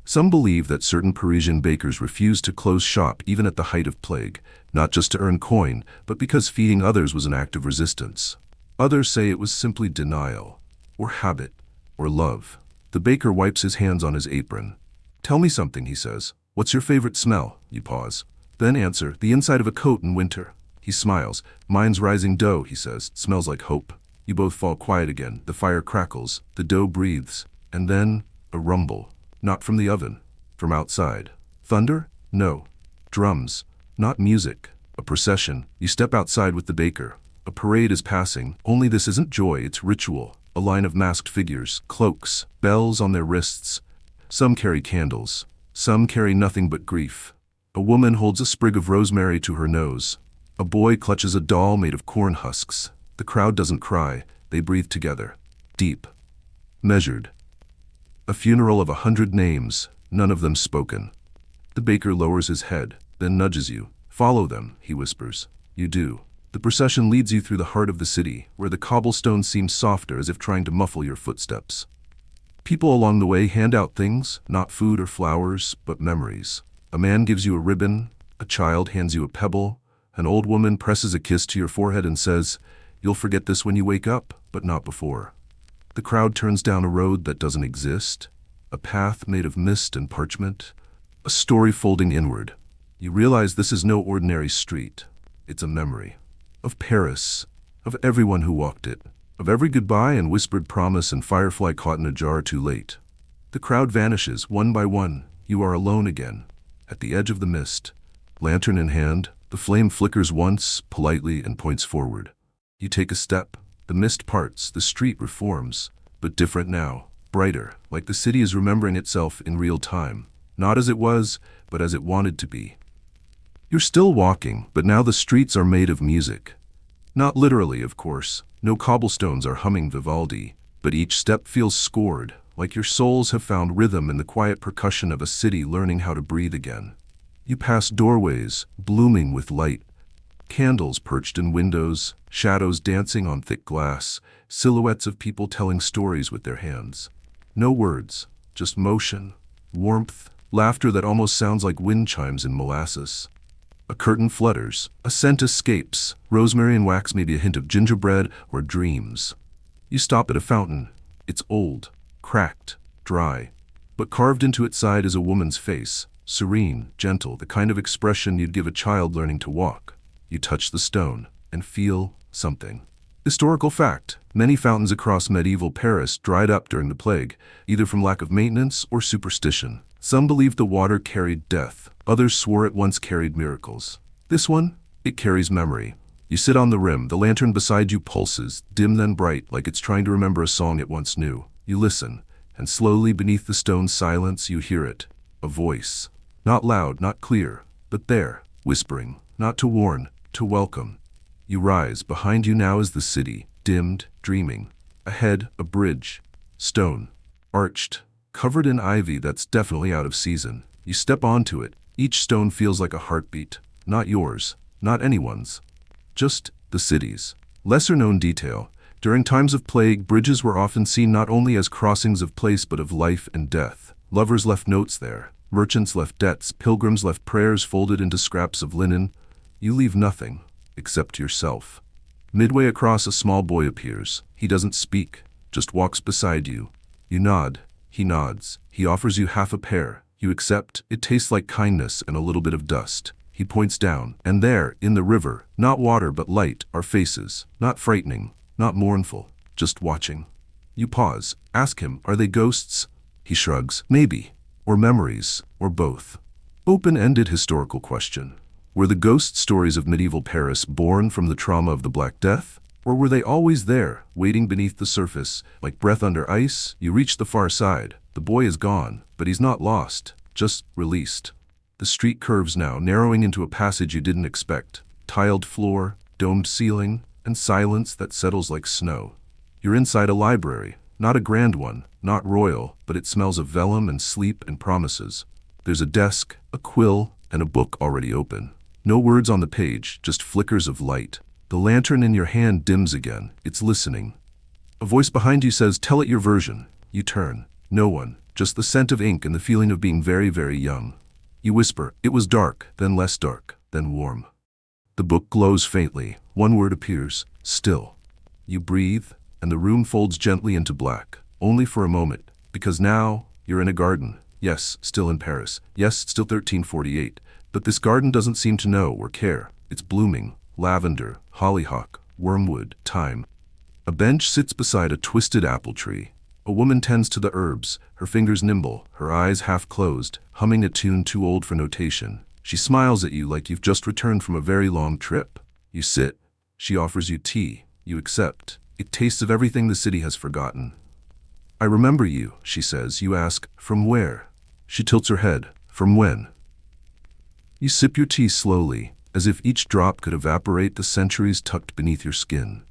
Speaker 1: Some believe that certain Parisian bakers refused to close shop even at the height of plague, not just to earn coin, but because feeding others was an act of resistance. Others say it was simply denial, or habit, or love. The baker wipes his hands on his apron. Tell me something, he says. What's your favorite smell? You pause. Then answer, the inside of a coat in winter. He smiles. Mine's rising dough, he says. Smells like hope. You both fall quiet again. The fire crackles. The dough breathes. And then, a rumble. Not from the oven. From outside. Thunder? No. Drums. Not music. A procession. You step outside with the baker. A parade is passing. Only this isn't joy, it's ritual. A line of masked figures, cloaks, bells on their wrists. Some carry candles. Some carry nothing but grief. A woman holds a sprig of rosemary to her nose. A boy clutches a doll made of corn husks. The crowd doesn't cry. They breathe together. Deep. Measured. A funeral of 100 names, none of them spoken. The baker lowers his head, then nudges you. Follow them, he whispers. You do. The procession leads you through the heart of the city, where the cobblestones seem softer as if trying to muffle your footsteps. People along the way hand out things, not food or flowers, but memories. A man gives you a ribbon, a child hands you a pebble, an old woman presses a kiss to your forehead and says, "You'll forget this when you wake up, but not before." The crowd turns down a road that doesn't exist, a path made of mist and parchment, a story folding inward. You realize this is no ordinary street. It's a memory. Of Paris, of everyone who walked it, of every goodbye and whispered promise and firefly caught in a jar too late. The crowd vanishes, one by one. You are alone again, at the edge of the mist. Lantern in hand, the flame flickers once, politely, and points forward. You take a step. The mist parts, the street reforms, but different now, brighter, like the city is remembering itself in real time. Not as it was, but as it wanted to be. You're still walking, but now the streets are made of music. Not literally, of course. No cobblestones are humming Vivaldi, but each step feels scored, like your souls have found rhythm in the quiet percussion of a city learning how to breathe again. You pass doorways, blooming with light, candles perched in windows, shadows dancing on thick glass, silhouettes of people telling stories with their hands. No words, just motion, warmth, laughter that almost sounds like wind chimes in molasses. A curtain flutters, a scent escapes, rosemary and wax, maybe a hint of gingerbread or dreams. You stop at a fountain. It's old, cracked, dry, but carved into its side is a woman's face, serene, gentle, the kind of expression you'd give a child learning to walk. You touch the stone and feel something. Historical fact: many fountains across medieval Paris dried up during the plague, either from lack of maintenance or superstition. Some believed the water carried death, others swore it once carried miracles. This one, it carries memory. You sit on the rim, the lantern beside you pulses, dim then bright, like it's trying to remember a song it once knew. You listen, and slowly beneath the stone silence you hear it. A voice. Not loud, not clear, but there, whispering, not to warn, to welcome. You rise, behind you now is the city, dimmed, dreaming. Ahead, a bridge. Stone. Arched. Covered in ivy that's definitely out of season. You step onto it. Each stone feels like a heartbeat. Not yours, not anyone's. Just the city's. Lesser-known detail. During times of plague, bridges were often seen not only as crossings of place but of life and death. Lovers left notes there. Merchants left debts. Pilgrims left prayers folded into scraps of linen. You leave nothing, except yourself. Midway across, a small boy appears. He doesn't speak, just walks beside you. You nod. He nods. He offers you half a pear. You accept. It tastes like kindness and a little bit of dust. He points down, and there, in the river, not water but light, are faces. Not frightening, not mournful, just watching. You pause. Ask him, are they ghosts? He shrugs. Maybe. Or memories, or both. Open-ended historical question. Were the ghost stories of medieval Paris born from the trauma of the Black Death? Or were they always there, waiting beneath the surface, like breath under ice? You reach the far side. The boy is gone, but he's not lost, just released. The street curves now, narrowing into a passage you didn't expect. Tiled floor, domed ceiling, and silence that settles like snow. You're inside a library, not a grand one, not royal, but it smells of vellum and sleep and promises. There's a desk, a quill, and a book already open. No words on the page, just flickers of light. The lantern in your hand dims again. It's listening. A voice behind you says, "Tell it your version." You turn. No one, just the scent of ink and the feeling of being very, very young. You whisper, "It was dark, then less dark, then warm." The book glows faintly. One word appears, "Still." You breathe, and the room folds gently into black. Only for a moment, because now you're in a garden. Yes, still in Paris. Yes, still 1348. But this garden doesn't seem to know or care. It's blooming. Lavender, hollyhock, wormwood, thyme. A bench sits beside a twisted apple tree. A woman tends to the herbs, her fingers nimble, her eyes half closed, humming a tune too old for notation. She smiles at you like you've just returned from a very long trip. You sit. She offers you tea. You accept. It tastes of everything the city has forgotten. "I remember you," she says. You ask, "From where?" She tilts her head. "From when?" You sip your tea slowly, as if each drop could evaporate the centuries tucked beneath your skin.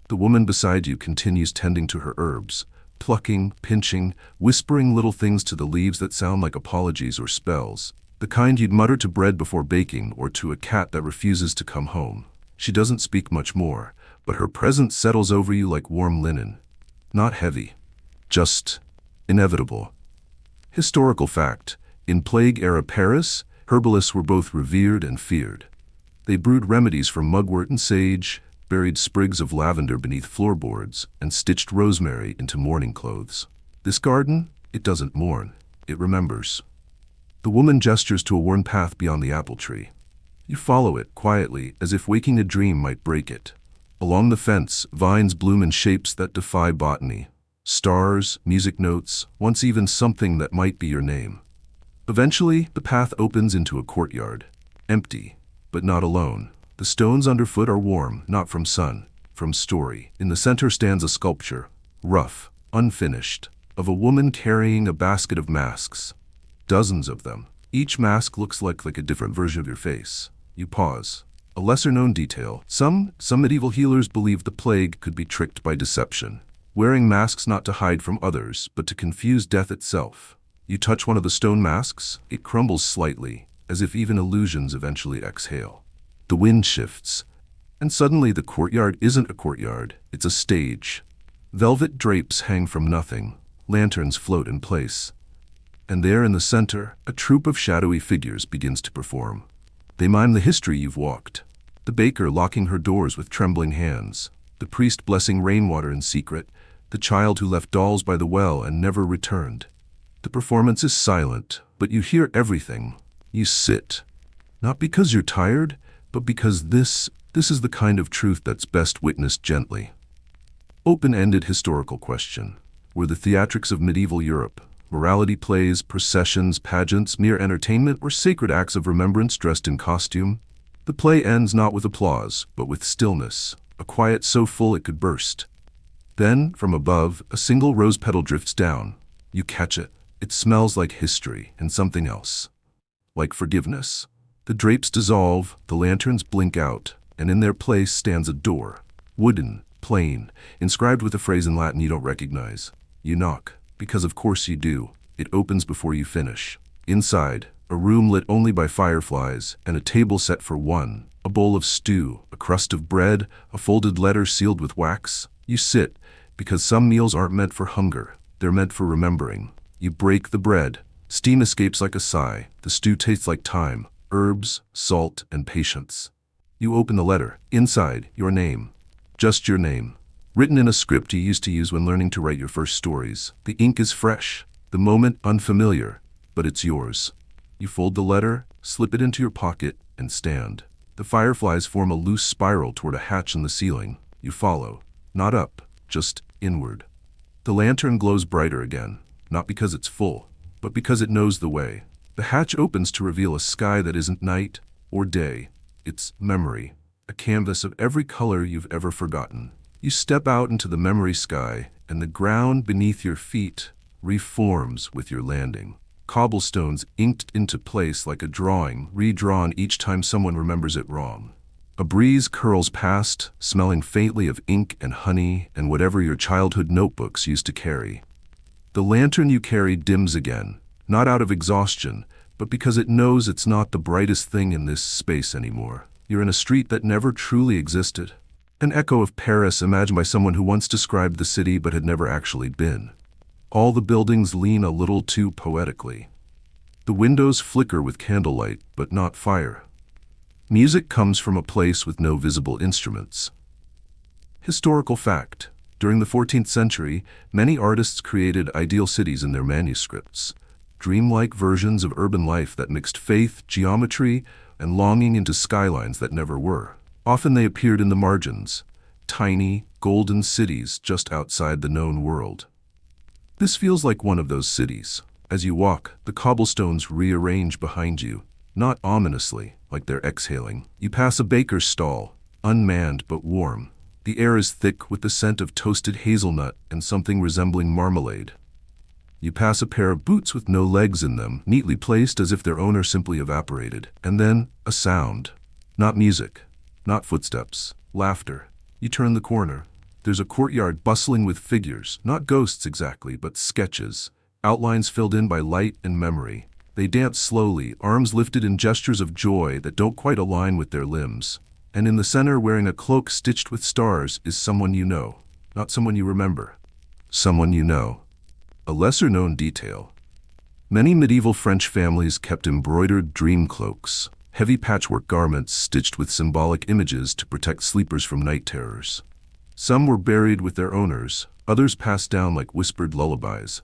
Speaker 1: The woman beside you continues tending to her herbs, plucking, pinching, whispering little things to the leaves that sound like apologies or spells, the kind you'd mutter to bread before baking or to a cat that refuses to come home. She doesn't speak much more, but her presence settles over you like warm linen. Not heavy, just inevitable. Historical fact: in Plague-era Paris, herbalists were both revered and feared. They brewed remedies from mugwort and sage, buried sprigs of lavender beneath floorboards, and stitched rosemary into mourning clothes. This garden, it doesn't mourn, it remembers. The woman gestures to a worn path beyond the apple tree. You follow it quietly, as if waking a dream might break it. Along the fence, vines bloom in shapes that defy botany. Stars, music notes, once even something that might be your name. Eventually, the path opens into a courtyard. Empty, but not alone. The stones underfoot are warm, not from sun, from story. In the center stands a sculpture, rough, unfinished, of a woman carrying a basket of masks. Dozens of them. Each mask looks like a different version of your face. You pause. A lesser-known detail. Some medieval healers believed the plague could be tricked by deception. wearing masks not to hide from others, but to confuse death itself. You touch one of the stone masks, it crumbles slightly, as if even illusions eventually exhale. The wind shifts, and suddenly the courtyard isn't a courtyard, it's a stage. Velvet drapes hang from nothing, lanterns float in place. And there in the center, a troupe of shadowy figures begins to perform. They mime the history you've walked. The baker locking her doors with trembling hands, the priest blessing rainwater in secret, the child who left dolls by the well and never returned. The performance is silent, but you hear everything. You sit. Not because you're tired, but because this is the kind of truth that's best witnessed gently. Open-ended historical question. Were the theatrics of medieval Europe, morality plays, processions, pageants, mere entertainment, or sacred acts of remembrance dressed in costume? The play ends not with applause, but with stillness, a quiet so full it could burst. Then, from above, a single rose petal drifts down. You catch it. It smells like history and something else. Like forgiveness. The drapes dissolve, the lanterns blink out, and in their place stands a door. Wooden, plain, inscribed with a phrase in Latin you don't recognize. You knock, because of course you do. It opens before you finish. Inside, a room lit only by fireflies, and a table set for one. A bowl of stew, a crust of bread, a folded letter sealed with wax. You sit, because some meals aren't meant for hunger. They're meant for remembering. You break the bread. Steam escapes like a sigh. The stew tastes like time, herbs, salt, and patience. You open the letter. Inside, your name. Just your name. Written in a script you used to use when learning to write your first stories. The ink is fresh. The moment unfamiliar, but it's yours. You fold the letter, slip it into your pocket, and stand. The fireflies form a loose spiral toward a hatch in the ceiling. You follow. Not up, just inward. The lantern glows brighter again. Not because it's full, but because it knows the way. The hatch opens to reveal a sky that isn't night or day. It's memory, a canvas of every color you've ever forgotten. You step out into the memory sky, and the ground beneath your feet reforms with your landing. Cobblestones inked into place like a drawing, redrawn each time someone remembers it wrong. A breeze curls past, smelling faintly of ink and honey and whatever your childhood notebooks used to carry. The lantern you carry dims again, not out of exhaustion, but because it knows it's not the brightest thing in this space anymore. You're in a street that never truly existed. An echo of Paris imagined by someone who once described the city but had never actually been. All the buildings lean a little too poetically. The windows flicker with candlelight, but not fire. Music comes from a place with no visible instruments. Historical fact. During the 14th century, many artists created ideal cities in their manuscripts, dreamlike versions of urban life that mixed faith, geometry, and longing into skylines that never were. Often they appeared in the margins, tiny, golden cities just outside the known world. This feels like one of those cities. As you walk, the cobblestones rearrange behind you, not ominously, like they're exhaling. You pass a baker's stall, unmanned but warm. The air is thick with the scent of toasted hazelnut and something resembling marmalade. You pass a pair of boots with no legs in them, neatly placed as if their owner simply evaporated. And then, a sound. Not music, not footsteps, laughter. You turn the corner. There's a courtyard bustling with figures, not ghosts exactly, but sketches, outlines filled in by light and memory. They dance slowly, arms lifted in gestures of joy that don't quite align with their limbs. And in the center, wearing a cloak stitched with stars, is someone you know. Not someone you remember. Someone you know. A lesser-known detail. Many medieval French families kept embroidered dream cloaks, heavy patchwork garments stitched with symbolic images to protect sleepers from night terrors. Some were buried with their owners, others passed down like whispered lullabies.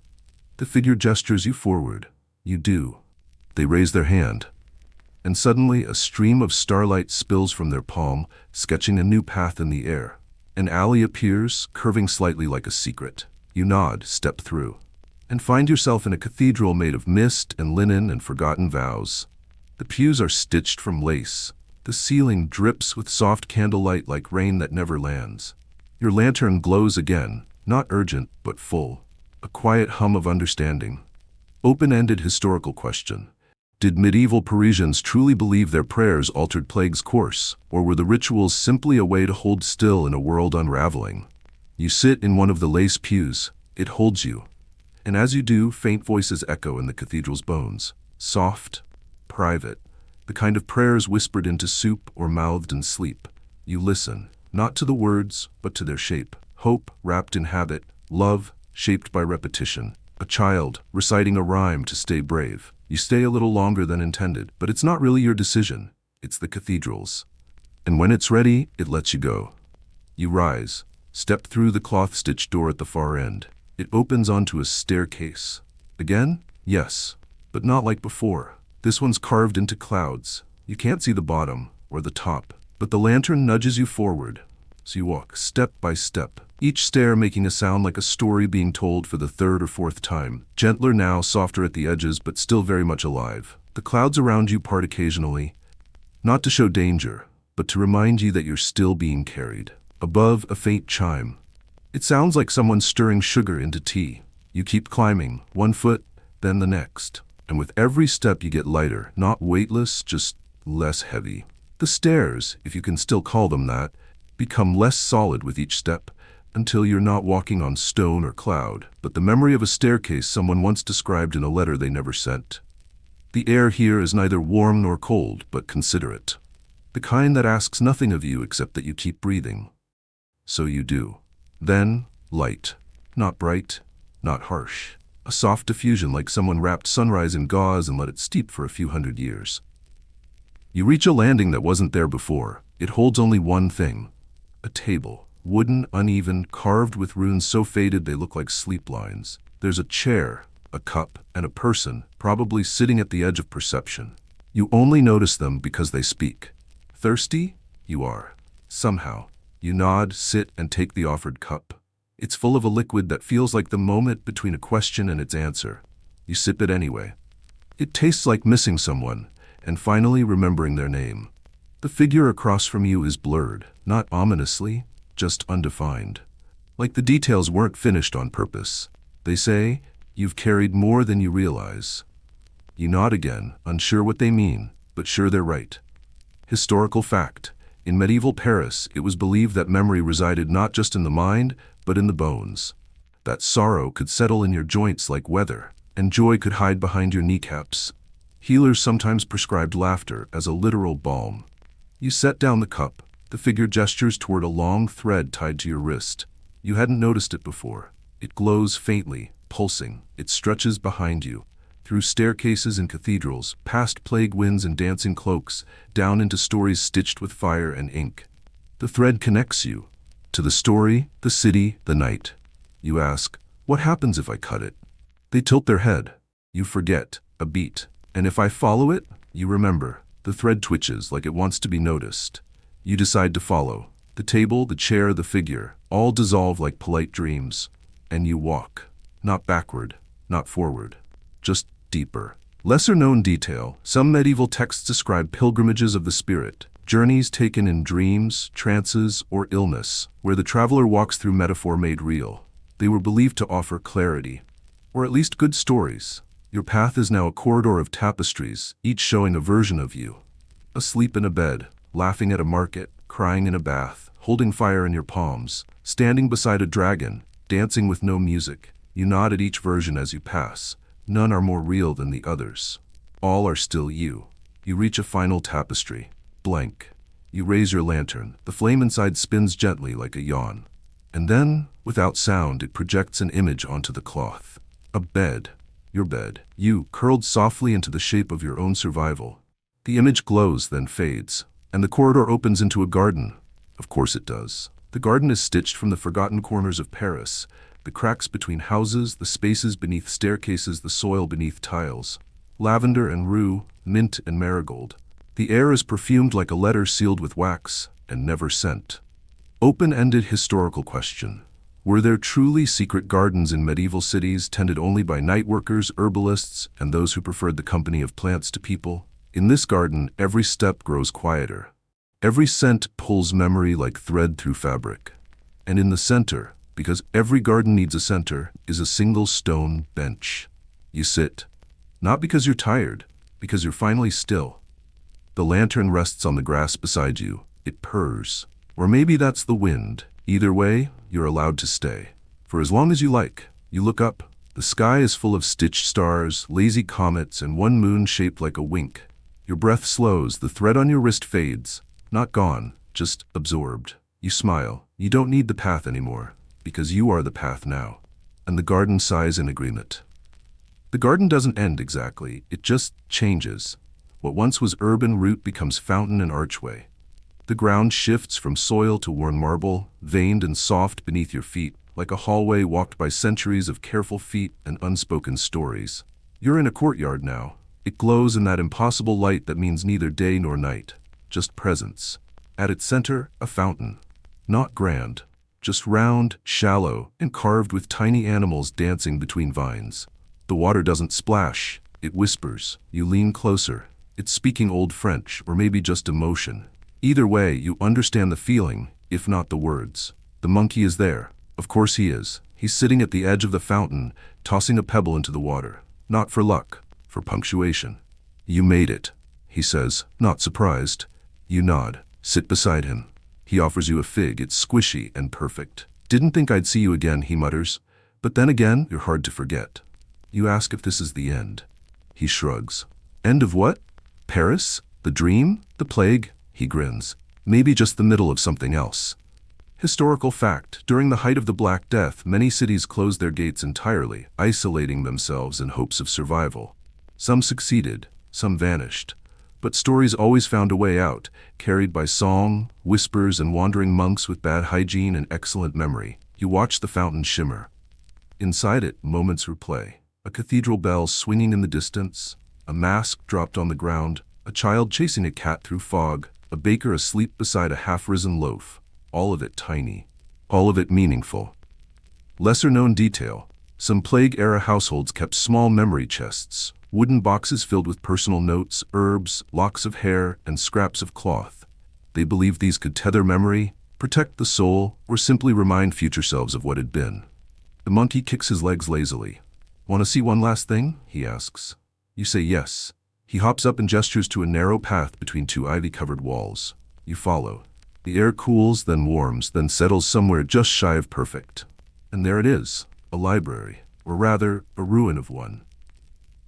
Speaker 1: The figure gestures you forward. You do. They raise their hand. And suddenly a stream of starlight spills from their palm, sketching a new path in the air. An alley appears, curving slightly like a secret. You nod, step through, and find yourself in a cathedral made of mist and linen and forgotten vows. The pews are stitched from lace. The ceiling drips with soft candlelight like rain that never lands. Your lantern glows again, not urgent, but full. A quiet hum of understanding. Open-ended historical question. Did medieval Parisians truly believe their prayers altered plague's course, or were the rituals simply a way to hold still in a world unraveling? You sit in one of the lace pews. It holds you. And as you do, faint voices echo in the cathedral's bones. Soft, private, the kind of prayers whispered into soup or mouthed in sleep. You listen, not to the words, but to their shape. Hope wrapped in habit, love shaped by repetition. A child reciting a rhyme to stay brave. You stay a little longer than intended, but it's not really your decision. It's the cathedral's. And when it's ready, it lets you go. You rise, step through the cloth-stitched door at the far end. It opens onto a staircase. Again? Yes, but not like before. This one's carved into clouds. You can't see the bottom or the top, but the lantern nudges you forward. So you walk step by step, each stair making a sound like a story being told for the third or fourth time. Gentler now, softer at the edges, but still very much alive. The clouds around you part occasionally, not to show danger, but to remind you that you're still being carried. Above, a faint chime. It sounds like someone stirring sugar into tea. You keep climbing, one foot, then the next. And with every step you get lighter, not weightless, just less heavy. The stairs, if you can still call them that, become less solid with each step, until you're not walking on stone or cloud, but the memory of a staircase someone once described in a letter they never sent. The air here is neither warm nor cold, but considerate. The kind that asks nothing of you except that you keep breathing. So you do. Then, light. Not bright, not harsh. A soft diffusion like someone wrapped sunrise in gauze and let it steep for a few hundred years. You reach a landing that wasn't there before. It holds only one thing. A table. Wooden, uneven, carved with runes so faded they look like sleep lines. There's a chair, a cup, and a person, probably sitting at the edge of perception. You only notice them because they speak. Thirsty? You are. Somehow. You nod, sit, and take the offered cup. It's full of a liquid that feels like the moment between a question and its answer. You sip it anyway. It tastes like missing someone, and finally remembering their name. The figure across from you is blurred, not ominously, just undefined. Like the details weren't finished on purpose. They say, you've carried more than you realize. You nod again, unsure what they mean, but sure they're right. Historical fact. In medieval Paris, it was believed that memory resided not just in the mind, but in the bones. That sorrow could settle in your joints like weather, and joy could hide behind your kneecaps. Healers sometimes prescribed laughter as a literal balm. You set down the cup. The figure gestures toward a long thread tied to your wrist. You hadn't noticed it before. It glows faintly, pulsing. It stretches behind you, through staircases and cathedrals, past plague winds and dancing cloaks, down into stories stitched with fire and ink. The thread connects you to the story, the city, the night. You ask, what happens if I cut it? They tilt their head. You forget, a beat. And if I follow it, you remember. The thread twitches like it wants to be noticed. You decide to follow. The table, the chair, the figure, all dissolve like polite dreams. And you walk. Not backward, not forward. Just deeper. Lesser-known detail. Some medieval texts describe pilgrimages of the spirit, journeys taken in dreams, trances, or illness, where the traveler walks through metaphor made real. They were believed to offer clarity, or at least good stories. Your path is now a corridor of tapestries, each showing a version of you. Asleep in a bed, laughing at a market, crying in a bath, holding fire in your palms, standing beside a dragon, dancing with no music. You nod at each version as you pass. None are more real than the others. All are still you. You reach a final tapestry. Blank. You raise your lantern. The flame inside spins gently like a yawn. And then, without sound, it projects an image onto the cloth. A bed. Your bed. You, curled softly into the shape of your own survival. The image glows, then fades. And the corridor opens into a garden. Of course it does. The garden is stitched from the forgotten corners of Paris. The cracks between houses, the spaces beneath staircases, the soil beneath tiles. Lavender and rue, mint and marigold. The air is perfumed like a letter sealed with wax and never sent. Open-ended historical question. Were there truly secret gardens in medieval cities tended only by night workers, herbalists, and those who preferred the company of plants to people? In this garden, every step grows quieter. Every scent pulls memory like thread through fabric. And in the center, because every garden needs a center, is a single stone bench. You sit. Not because you're tired, because you're finally still. The lantern rests on the grass beside you. It purrs. Or maybe that's the wind. Either way, you're allowed to stay. For as long as you like. You look up. The sky is full of stitched stars, lazy comets, and one moon shaped like a wink. Your breath slows, the thread on your wrist fades. Not gone, just absorbed. You smile. You don't need the path anymore, because you are the path now. And the garden sighs in agreement. The garden doesn't end exactly, it just changes. What once was urban route becomes fountain and archway. The ground shifts from soil to worn marble, veined and soft beneath your feet, like a hallway walked by centuries of careful feet and unspoken stories. You're in a courtyard now. It glows in that impossible light that means neither day nor night, just presence. At its center, a fountain. Not grand, just round, shallow, and carved with tiny animals dancing between vines. The water doesn't splash, it whispers. You lean closer. It's speaking Old French, or maybe just emotion. Either way, you understand the feeling, if not the words. The monkey is there. Of course he is. He's sitting at the edge of the fountain, tossing a pebble into the water. Not for luck, for punctuation. You made it, he says, not surprised. You nod. Sit beside him. He offers you a fig. It's squishy and perfect. Didn't think I'd see you again, he mutters. But then again, you're hard to forget. You ask if this is the end. He shrugs. End of what? Paris? The dream? The plague? He grins. Maybe just the middle of something else. Historical fact. During the height of the Black Death, many cities closed their gates entirely, isolating themselves in hopes of survival. Some succeeded, some vanished. But stories always found a way out, carried by song, whispers, and wandering monks with bad hygiene and excellent memory. You watch the fountain shimmer. Inside it, moments replay. A cathedral bell swinging in the distance, a mask dropped on the ground, a child chasing a cat through fog, a baker asleep beside a half-risen loaf. All of it tiny. All of it meaningful. Lesser-known detail. Some plague-era households kept small memory chests, wooden boxes filled with personal notes, herbs, locks of hair, and scraps of cloth. They believed these could tether memory, protect the soul, or simply remind future selves of what had been. The monkey kicks his legs lazily. Want to see one last thing? He asks. You say yes. He hops up and gestures to a narrow path between two ivy-covered walls. You follow. The air cools, then warms, then settles somewhere just shy of perfect. And there it is, a library, or rather, a ruin of one.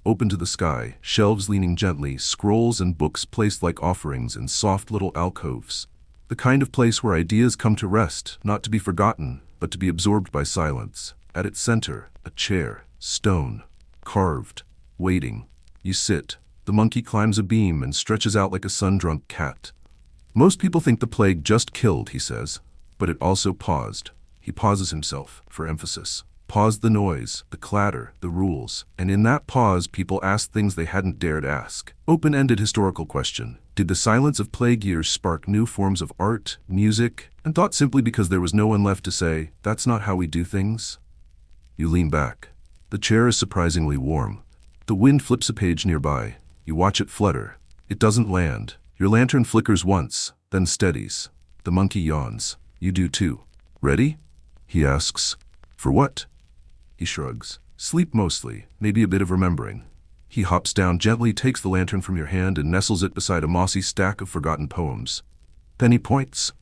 Speaker 1: Open to the sky, shelves leaning gently, scrolls and books placed like offerings in soft little alcoves. The kind of place where ideas come to rest, not to be forgotten, but to be absorbed by silence. At its center, a chair, stone, carved, waiting. You sit. The monkey climbs a beam and stretches out like a sun-drunk cat. Most people think the plague just killed, he says, but it also paused. He pauses himself, for emphasis. Paused the noise, the clatter, the rules, and in that pause people ask things they hadn't dared ask. Open-ended historical question. Did the silence of plague years spark new forms of art, music, and thought simply because there was no one left to say, that's not how we do things? You lean back. The chair is surprisingly warm. The wind flips a page nearby. You watch it flutter. It doesn't land. Your lantern flickers once, then steadies. The monkey yawns. You do too. Ready? He asks. For what? He shrugs. Sleep mostly, maybe a bit of remembering. He hops down gently, takes the lantern from your hand and nestles it beside a mossy stack of forgotten poems. Then he points.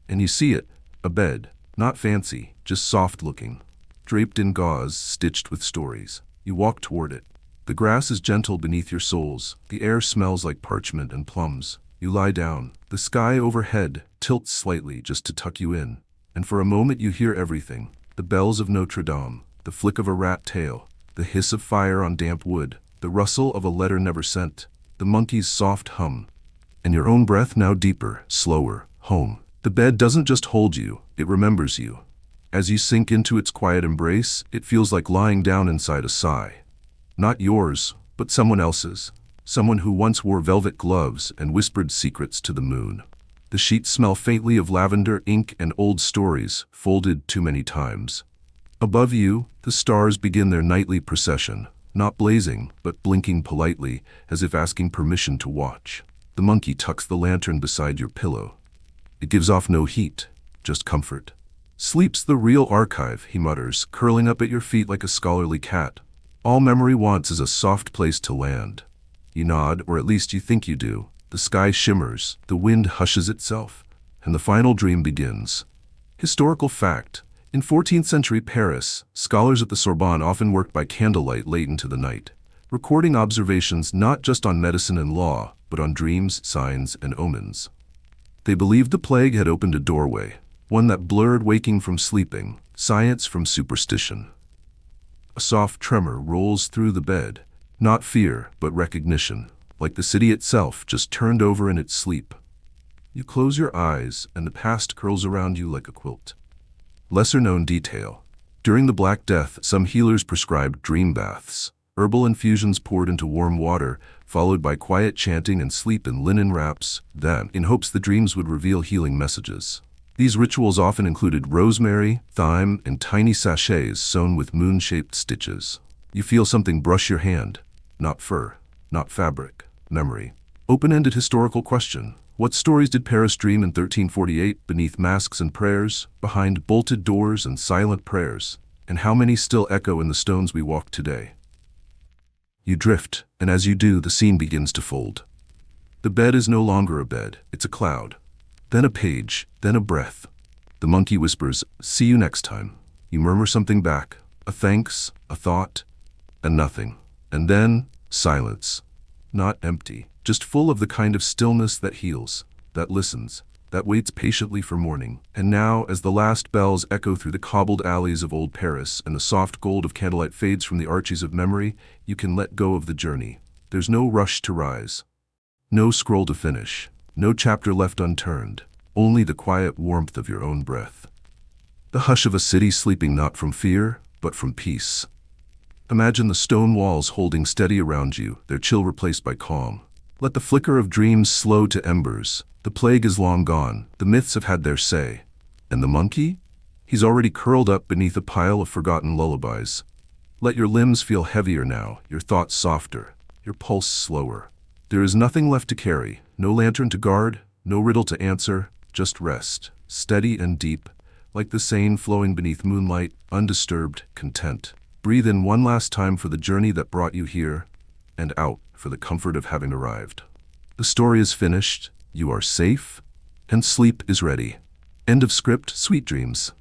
Speaker 1: And you see it. A bed. Not fancy, just soft-looking. Draped in gauze, stitched with stories. You walk toward it. The grass is gentle beneath your soles. The air smells like parchment and plums. You lie down. The sky overhead tilts slightly just to tuck you in. And for a moment you hear everything. The bells of Notre Dame, the flick of a rat tail, the hiss of fire on damp wood, the rustle of a letter never sent, the monkey's soft hum. And your own breath now deeper, slower, home. The bed doesn't just hold you, it remembers you. As you sink into its quiet embrace, it feels like lying down inside a sigh. Not yours, but someone else's. Someone who once wore velvet gloves and whispered secrets to the moon. The sheets smell faintly of lavender, ink, and old stories, folded too many times. Above you, the stars begin their nightly procession, not blazing, but blinking politely, as if asking permission to watch. The monkey tucks the lantern beside your pillow. It gives off no heat, just comfort. Sleep's the real archive, he mutters, curling up at your feet like a scholarly cat. All memory wants is a soft place to land. You nod, or at least you think you do. The sky shimmers, the wind hushes itself, and the final dream begins. Historical fact. In 14th century Paris, scholars at the Sorbonne often worked by candlelight late into the night, recording observations not just on medicine and law, but on dreams, signs, and omens. They believed the plague had opened a doorway, one that blurred waking from sleeping, science from superstition. A soft tremor rolls through the bed, not fear, but recognition, like the city itself just turned over in its sleep. You close your eyes, and the past curls around you like a quilt. Lesser-known detail. During the Black Death, some healers prescribed dream baths, herbal infusions poured into warm water, followed by quiet chanting and sleep in linen wraps, then, in hopes the dreams would reveal healing messages. These rituals often included rosemary, thyme, and tiny sachets sewn with moon-shaped stitches. You feel something brush your hand. Not fur, not fabric, memory. Open-ended historical question. What stories did Paris dream in 1348 beneath masks and prayers, behind bolted doors and silent prayers? And how many still echo in the stones we walk today? You drift, and as you do, the scene begins to fold. The bed is no longer a bed, it's a cloud. Then a page, then a breath. The monkey whispers, "See you next time." You murmur something back, a thanks, a thought, and nothing. And then, silence. Not empty, just full of the kind of stillness that heals, that listens, that waits patiently for morning. And now, as the last bells echo through the cobbled alleys of old Paris and the soft gold of candlelight fades from the arches of memory, you can let go of the journey. There's no rush to rise, no scroll to finish, no chapter left unturned, only the quiet warmth of your own breath. The hush of a city sleeping not from fear, but from peace. Imagine the stone walls holding steady around you, their chill replaced by calm. Let the flicker of dreams slow to embers. The plague is long gone, the myths have had their say. And the monkey? He's already curled up beneath a pile of forgotten lullabies. Let your limbs feel heavier now, your thoughts softer, your pulse slower. There is nothing left to carry, no lantern to guard, no riddle to answer, just rest, steady and deep, like the Seine flowing beneath moonlight, undisturbed, content. Breathe in one last time for the journey that brought you here, and out for the comfort of having arrived. The story is finished, you are safe, and sleep is ready. End of script, sweet dreams.